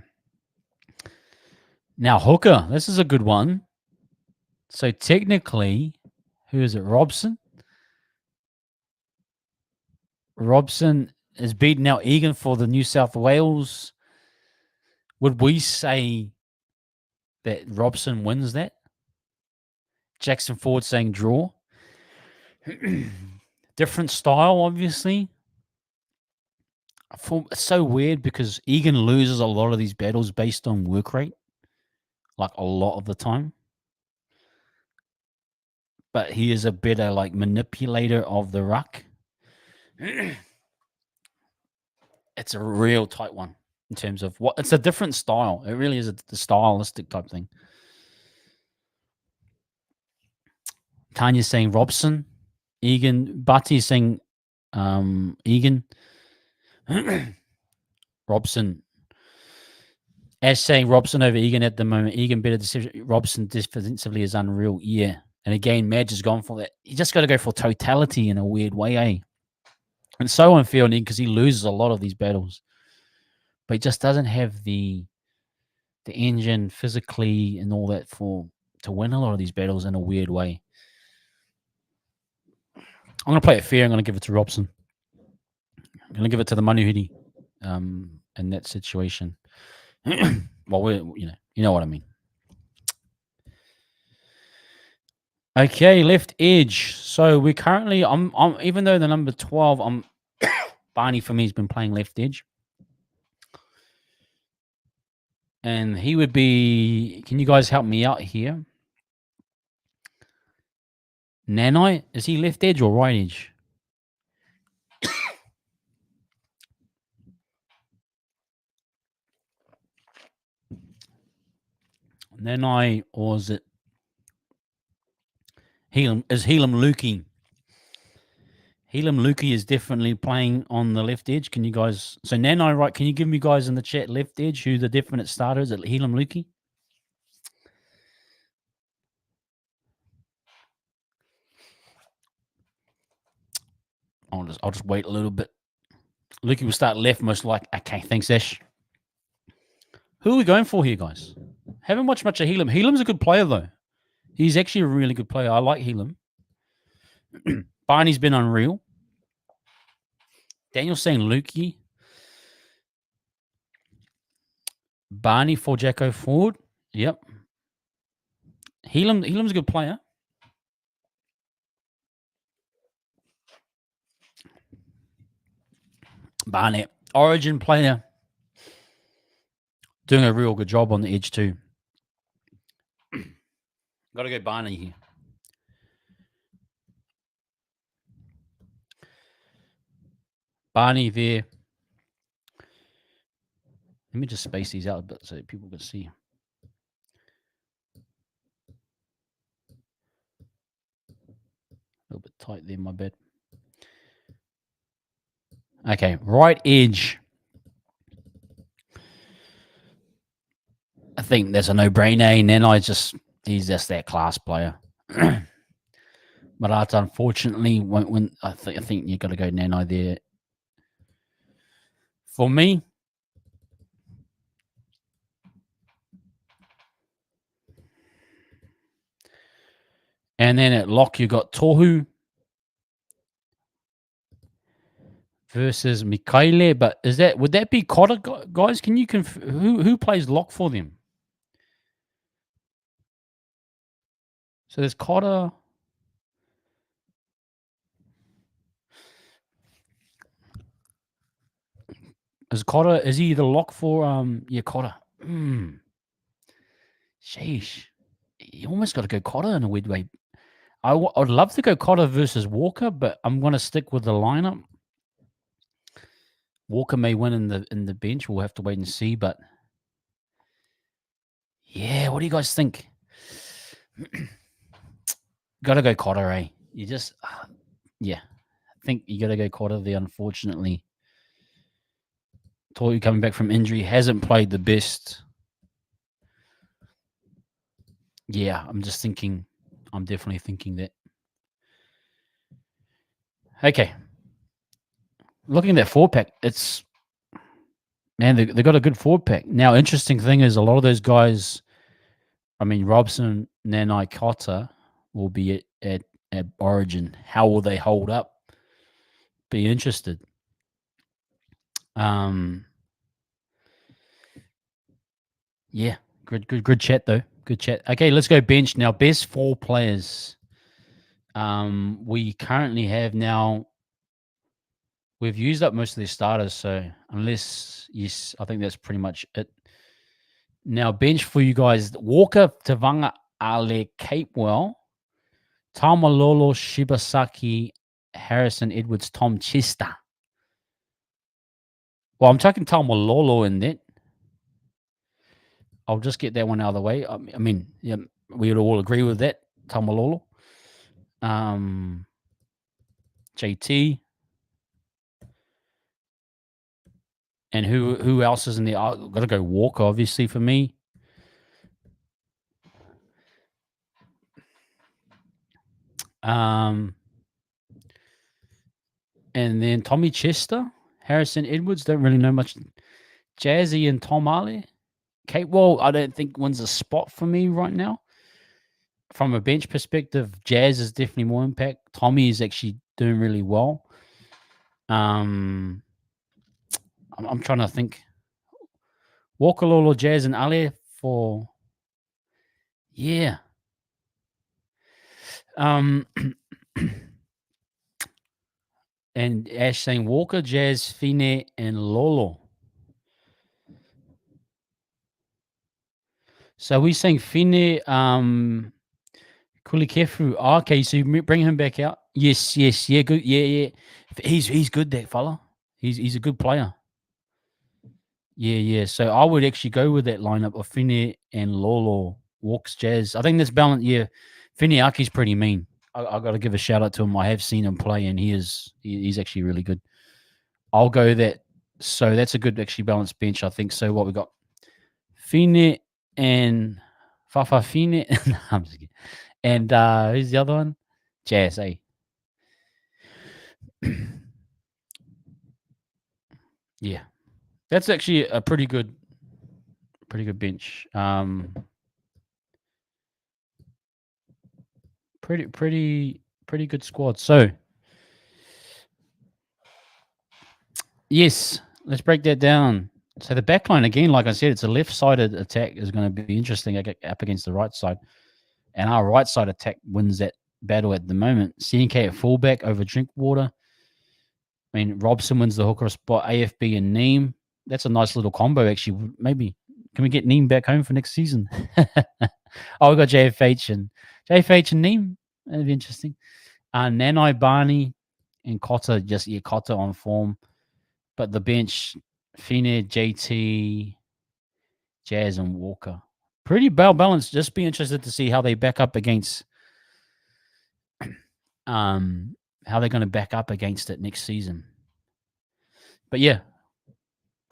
Now hooker. This is a good one. So technically, who is it? Robson. Robson is beating out Egan for the New South Wales. Would we say that Robson wins that? Jackson Ford saying draw. Different style, obviously. It's so weird because Egan loses a lot of these battles based on work rate, like a lot of the time. But he is a better like manipulator of the ruck. It's a real tight one in terms of what it's a different style. It really is a stylistic type thing. Tanya's saying Robson, Egan, Butty's saying Egan, Robson. Ash saying Robson over Egan at the moment. Egan better decision. Robson defensively is unreal. Yeah. And again, Madge has gone for that. You just got to go for totality in a weird way, eh? And so unfair on Egan because he loses a lot of these battles. But he just doesn't have the engine physically and all that to win a lot of these battles in a weird way. I'm going to play it fair. I'm going to give it to Robson. I'm going to give it to the Manuhiri in that situation. Well, you know what I mean. Okay, left edge. So we're currently, I'm even though the number 12, Barney for me has been playing left edge. And he would be, can you guys help me out here? Nanai, is he left edge or right edge? Nanai, or is it Helam? Is Helam Lukey? Helam Lukey is definitely playing on the left edge. Can you guys, so Nanai, right, can you give me guys in the chat left edge who the definite starter is at Helam Lukey? I'll just wait a little bit. Lukey will start left most like. Okay, thanks, Ash. Who are we going for here, guys? Haven't watched much of Helam. Helam's a good player, though. He's actually a really good player. I like Helam. Barney's been unreal. Daniel's saying Lukey. Barney for Jacko Ford. Yep. Helam's a good player. Barnett, origin player. Doing a real good job on the edge too. Got to go Barney here. Barney there. Let me just space these out a bit so people can see. A little bit tight there, my bad. Okay, right edge. I think that's a no-brainer. And then he's just that class player. But unfortunately won't win. I think you got to go Nanai there. For me, and then at lock you got Tohu versus Mikaele. But would that be Cotter, guys? Can you who plays lock for them? So there's Cotter. Is he the lock for Cotter? Sheesh. You almost got to go Cotter in a weird way. I'd love to go Cotter versus Walker, but I'm going to stick with the lineup. Walker may win in the bench. We'll have to wait and see. But yeah, what do you guys think? Got to go Cotter, eh? You just, yeah, I think you got to go Cotter there. Unfortunately, Toy coming back from injury hasn't played the best. Yeah, I'm just thinking. I'm definitely thinking that. Okay, looking at that 4-pack, it's man, they got a good 4-pack. Now, interesting thing is a lot of those guys. I mean, Robson, Nanai, Cotter will be at Origin. How will they hold up? Be interested. Yeah, good chat though. Good chat. Okay, let's go bench now. Best 4 players. We currently have now. We've used up most of the starters, so unless yes, I think that's pretty much it. Now bench for you guys: Walker, Tavanga, Ale, Capewell, Tamalolo, Shibasaki, Harrison, Edwards, Tom Chester. Well, I'm taking Tamalolo in that. I'll just get that one out of the way. I mean, yeah, we would all agree with that. Tamalolo. JT. And who else is in there? I've got to go Walker, obviously, for me. And then Tommy Chester, Harrison Edwards, don't really know much. Jazzy and Tom Ali. Kate Wall, I don't think wins a spot for me right now. From a bench perspective, Jazz is definitely more impact. Tommy is actually doing really well. I'm trying to think. Walker, Lolo, Jazz, and Ali for yeah. And Ash saying Walker, Jazz, Fine, and Lolo. So we're saying Fine, Kulikefu. Oh, okay, so you bring him back out. Yes, yeah, good, yeah. He's good, that fella. He's a good player. Yeah. So I would actually go with that lineup of Fine and Lolo, Walks, Jazz. I think this balance. Yeah, Finiaki's pretty mean. I got to give a shout out to him. I have seen him play, and he's actually really good. I'll go that. So that's a good actually balanced bench, I think. So what we got? Fine and Fafa Fine. I'm just kidding. And who's the other one? Jazz, eh? Yeah. That's actually a pretty good bench. Pretty good squad. So yes, let's break that down. So the backline again, like I said, it's a left-sided attack is going to be interesting up against the right side, and our right side attack wins that battle at the moment. CNK at fullback over Drinkwater. I mean, Robson wins the hooker spot. AFB and Neem. That's a nice little combo, actually. Maybe can we get Neem back home for next season? Oh, we got JFH and Neem. That'd be interesting. Nanai, Barney, and Cotter. Cotter on form. But the bench, Fine, JT, Jazz, and Walker. Pretty well balanced. Just be interested to see how they back up against how they're going to back up against it next season. But yeah,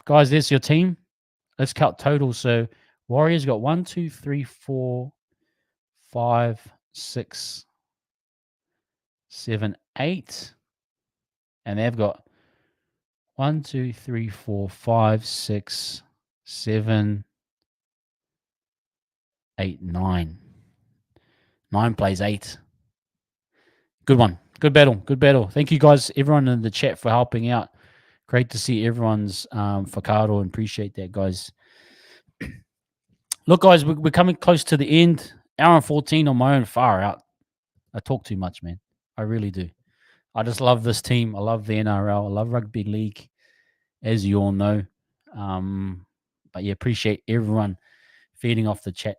guys, there's your team. Let's count totals. So Warriors got 1, 2, 3, 4, 5, 6, 7, 8. And they've got 1, 2, 3, 4, 5, 6, 7, 8, 9. 9 plays 8. Good one. Good battle. Thank you guys, everyone in the chat, for helping out. Great to see everyone's Fakado, and appreciate that, guys. Look, guys, we're coming close to the end. Hour and 14 on my own, far out. I talk too much, man. I really do. I just love this team. I love the NRL. I love rugby league, as you all know. But yeah, appreciate everyone feeding off the chat.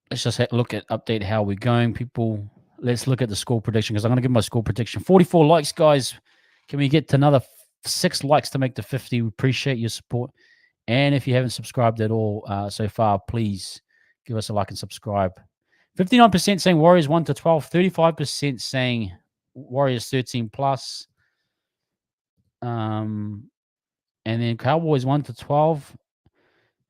let's just look at update how we're going, people. Let's look at the score prediction because I'm going to give my score prediction. 44 likes, guys. Can we get to another 6 likes to make the 50? We appreciate your support. And if you haven't subscribed at all so far, please give us a like and subscribe. 59% saying Warriors 1 to 12. 35% saying Warriors 13 plus. And then Cowboys 1 to 12.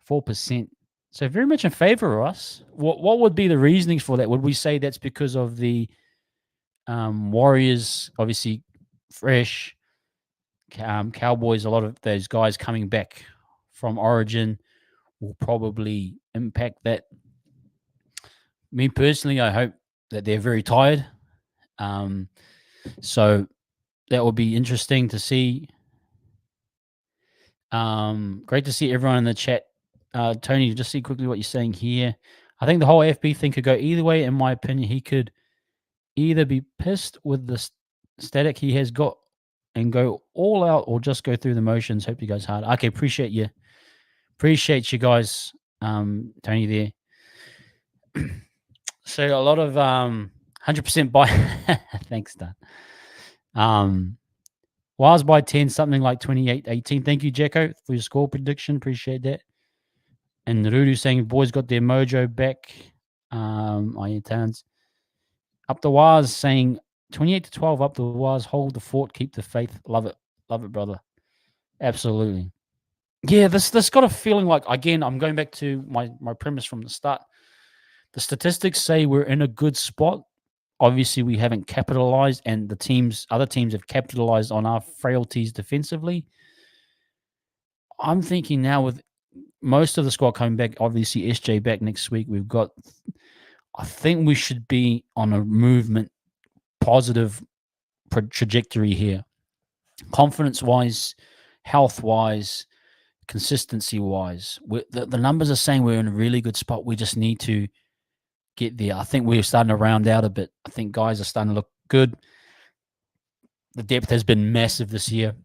4%. So very much in favor of us. What would be the reasonings for that? Would we say that's because of the Warriors, obviously fresh, Cowboys, a lot of those guys coming back from Origin will probably impact that. Me personally, I hope that they're very tired. So that will be interesting to see. Great to see everyone in the chat. Tony, just see quickly what you're saying here. I think the whole FB thing could go either way. In my opinion, he could either be pissed with the static he has got and go all out, or just go through the motions. Hope you guys hard. Okay, appreciate you guys. Tony there. So a lot of 100% buy. Thanks, Dan. Was by 10, something like 28-18. Thank you, Jacko, for your score prediction. Appreciate that. And Rudu saying boys got their mojo back. Towns. Up the Waz saying 28-12. Up the Waz. Hold the fort. Keep the faith. Love it, brother. Absolutely. Yeah, this got a feeling like, again, I'm going back to my premise from the start. The statistics say we're in a good spot. Obviously, we haven't capitalized, and other teams have capitalized on our frailties defensively. I'm thinking now with most of the squad coming back, obviously SJ back next week, I think we should be on a movement, positive trajectory here. Confidence-wise, health-wise, consistency-wise. The numbers are saying we're in a really good spot. We just need to get there. I think we're starting to round out a bit. I think guys are starting to look good. The depth has been massive this year.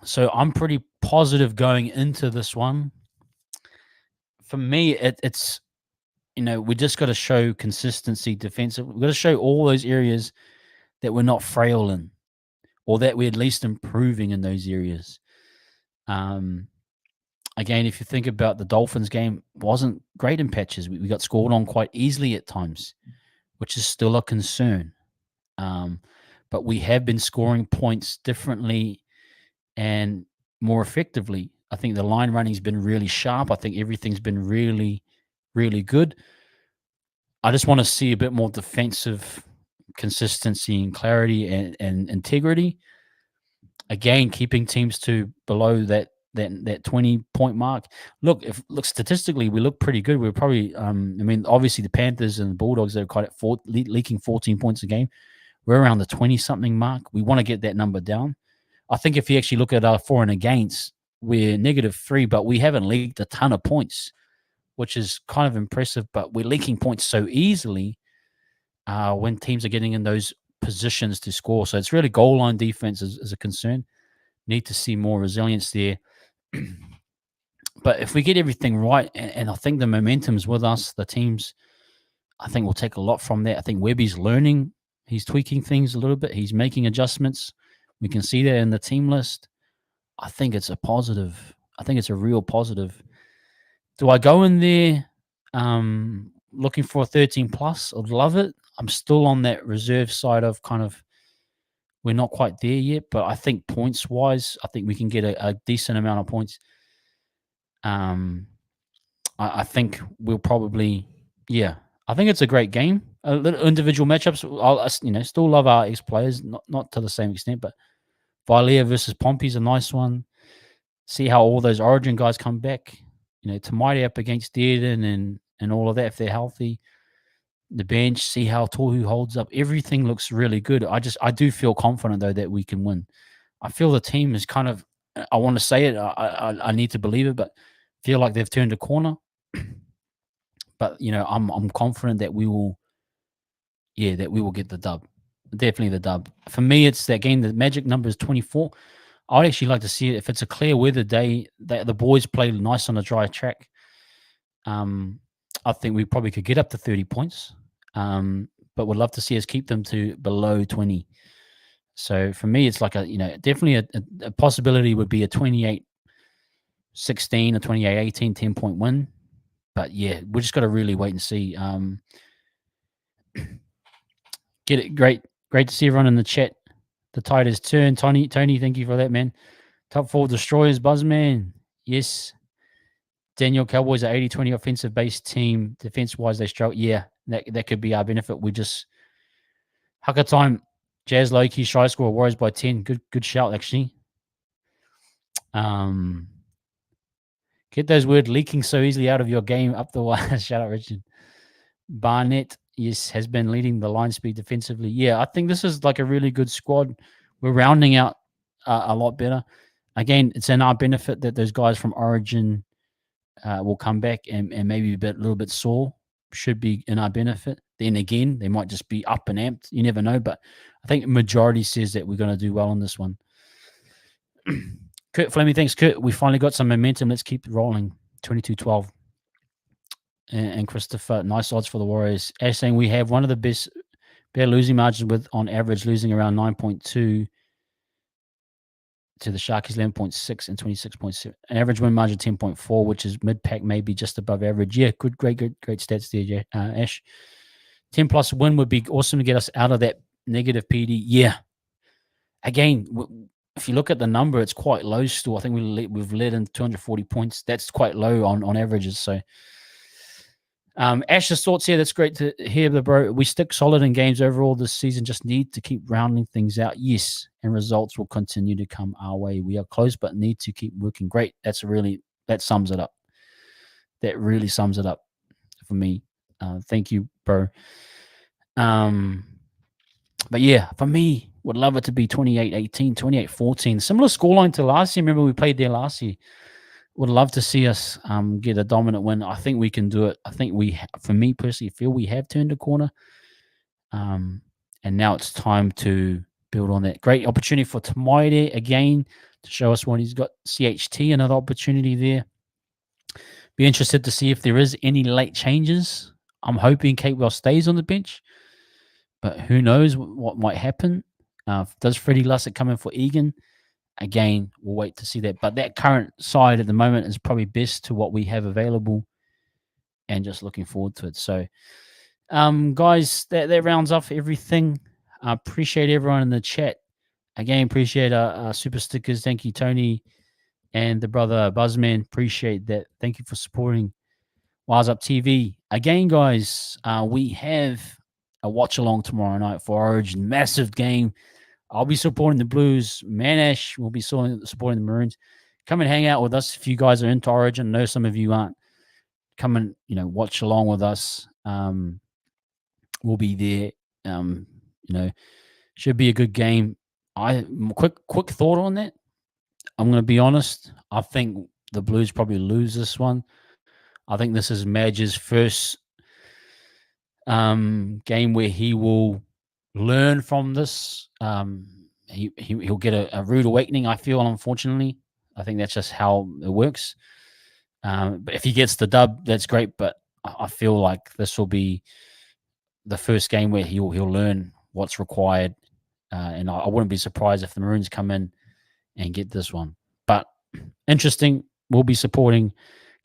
So I'm pretty positive going into this one. For me, it's, we just got to show consistency defensive. We've got to show all those areas that we're not frail in, or that we're at least improving in those areas. Again, if you think about the Dolphins game, wasn't great in patches. We got scored on quite easily at times, which is still a concern. But we have been scoring points differently and more effectively. I think the line running's been really sharp. I think everything's been really, really good. I just want to see a bit more defensive consistency and clarity and integrity. Again, keeping teams to below that 20-point mark. Look, statistically, we look pretty good. We're probably, obviously the Panthers and the Bulldogs, they're quite at leaking 14 points a game. We're around the 20-something mark. We want to get that number down. I think if you actually look at our for and against, we're -3, but we haven't leaked a ton of points, which is kind of impressive. But we're leaking points so easily when teams are getting in those positions to score. So it's really goal line defense is a concern. Need to see more resilience there. But if we get everything right, and I think the momentum's with us, the teams, I think we'll take a lot from that. I think Webby's learning. He's tweaking things a little bit. He's making adjustments. We can see that in the team list. I think it's a positive. I think it's a real positive. Do I go in there looking for a 13 plus? I'd love it. I'm still on that reserve side of kind of, we're not quite there yet, but I think points-wise, I think we can get a decent amount of points. I think we'll probably, I think it's a great game. A little individual matchups, I still love our ex-players, not to the same extent, but Vilea versus Pompey's a nice one. See how all those Origin guys come back. Tamaiti up against Dearden and all of that if they're healthy. The bench, see how Tohu holds up. Everything looks really good. I do feel confident, though, that we can win. I feel the team is kind of, I want to say it, I need to believe it, but feel like they've turned a corner. But, I'm confident that we will get the dub. Definitely the dub. For me, it's that game. The magic number is 24. I'd actually like to see it if it's a clear weather day, that the boys play nice on a dry track. I think we probably could get up to 30 points, but would love to see us keep them to below 20. So for me, it's like definitely a possibility would be a 28-16 or 28-18 10-point win. But yeah, we just got to really wait and see. Get it. Great to see everyone in the chat. The tide has turned. Tony, thank you for that, man. Top 4 destroyers, Buzzman. Yes. Daniel, Cowboys are 80-20 offensive based team. Defense wise, they struggle. Yeah, that could be our benefit. We just Hucker time. Jazz low key shy score. Warriors by 10. Good shout actually. Get those words leaking so easily out of your game up the wire. Shout out, Richard. Barnett, yes, has been leading the line speed defensively. Yeah, I think this is like a really good squad. We're rounding out a lot better. Again, it's in our benefit that those guys from Origin will come back and maybe a little bit sore. Should be in our benefit. Then again, they might just be up and amped. You never know. But I think the majority says that we're going to do well on this one. Kurt Fleming, thanks, Kurt. We finally got some momentum. Let's keep rolling. 22-12. And Christopher, nice odds for the Warriors. Ash saying we have one of the best better losing margins with, on average, losing around 9.2 to the Sharkies 11.6 and 26.7. An average win margin 10.4, which is mid-pack, maybe just above average. Yeah, great stats there, Ash. 10 plus win would be awesome to get us out of that negative PD. Yeah. Again, if you look at the number, it's quite low still. I think we've led in 240 points. That's quite low on averages. So, Ash's thoughts here. That's great to hear, bro. We stick solid in games overall this season. Just need to keep rounding things out. Yes, and results will continue to come our way. We are close, but need to keep working. Great. That sums it up. That really sums it up for me. Thank you, bro. But yeah, for me, would love it to be 28-18, 28-14. Similar scoreline to last year. Remember, we played there last year. Would love to see us get a dominant win. I think we can do it. I think for me personally, feel we have turned a corner. And now it's time to build on that. Great opportunity for Tamaide again to show us what he's got. CHT, another opportunity there. Be interested to see if there is any late changes. I'm hoping Capewell stays on the bench, but who knows what might happen. Does Freddie Lussick come in for Egan? Again, we'll wait to see that. But that current side at the moment is probably best to what we have available, and just looking forward to it. So, guys, that rounds off everything. I appreciate everyone in the chat. Again, appreciate our super stickers. Thank you, Tony, and the brother Buzzman. Appreciate that. Thank you for supporting Wise Up TV. Again, guys, we have a watch along tomorrow night for Origin. Massive game. I'll be supporting the Blues. Manash will be supporting the Maroons. Come and hang out with us if you guys are into Origin. I know some of you aren't. Come and watch along with us. We'll be there. Should be a good game. Quick thought on that. I'm going to be honest. I think the Blues probably lose this one. I think this is Madge's first game where he will learn from this. He'll get a rude awakening, I feel, unfortunately. I think that's just how it works. But if he gets the dub, that's great. But I feel like this will be the first game where he'll learn what's required. And I wouldn't be surprised if the Maroons come in and get this one. But interesting. We'll be supporting.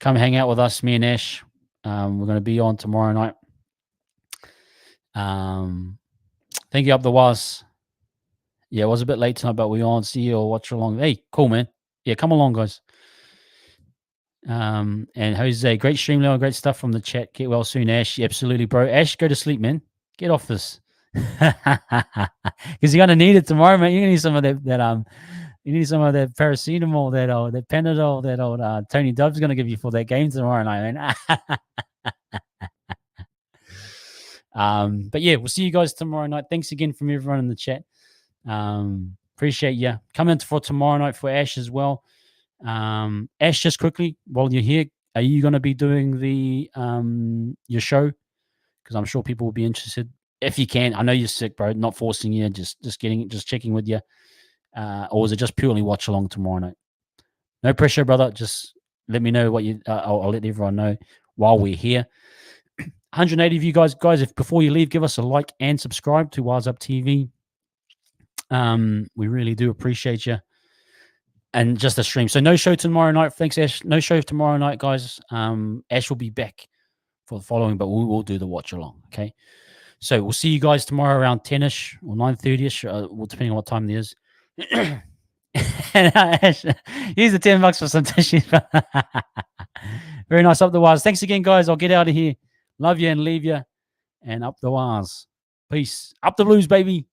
Come hang out with us, me and Ash. We're going to be on tomorrow night. Thank you, up the was. Yeah, it was a bit late tonight, but we on. See you or watch along. Hey, cool, man. Yeah, come along, guys. And Jose, great stream, Leo. Great stuff from the chat. Get well soon, Ash. Absolutely, bro. Ash, go to sleep, man. Get off this. Because you're gonna need it tomorrow, man. You're gonna need some of that you need some of that paracetamol, that Panadol, that old Tony Dobbs gonna give you for that game tomorrow night, man. But yeah, we'll see you guys tomorrow night. Thanks again from everyone in the chat. Appreciate you. Come in for tomorrow night for Ash as well. Ash, just quickly, while you're here, are you going to be doing the your show? Because I'm sure people will be interested. If you can, I know you're sick, bro. Not forcing you, just checking with you. Or is it just purely watch along tomorrow night? No pressure, brother. Just let me know what you. I'll let everyone know while we're here. 180 of you guys, if before you leave, give us a like and subscribe to Wise Up TV. We really do appreciate you. And just a stream. So no show tomorrow night. Thanks, Ash. No show tomorrow night, guys. Ash will be back for the following, but we will do the watch along. Okay. So we'll see you guys tomorrow around 10ish or 9:30ish, well, depending on what time it is. And Ash, here's the $10 for some tissues. Very nice. Up the wires. Thanks again, guys. I'll get out of here. Love you and leave you. And up the wires. Peace. Up the blues, baby.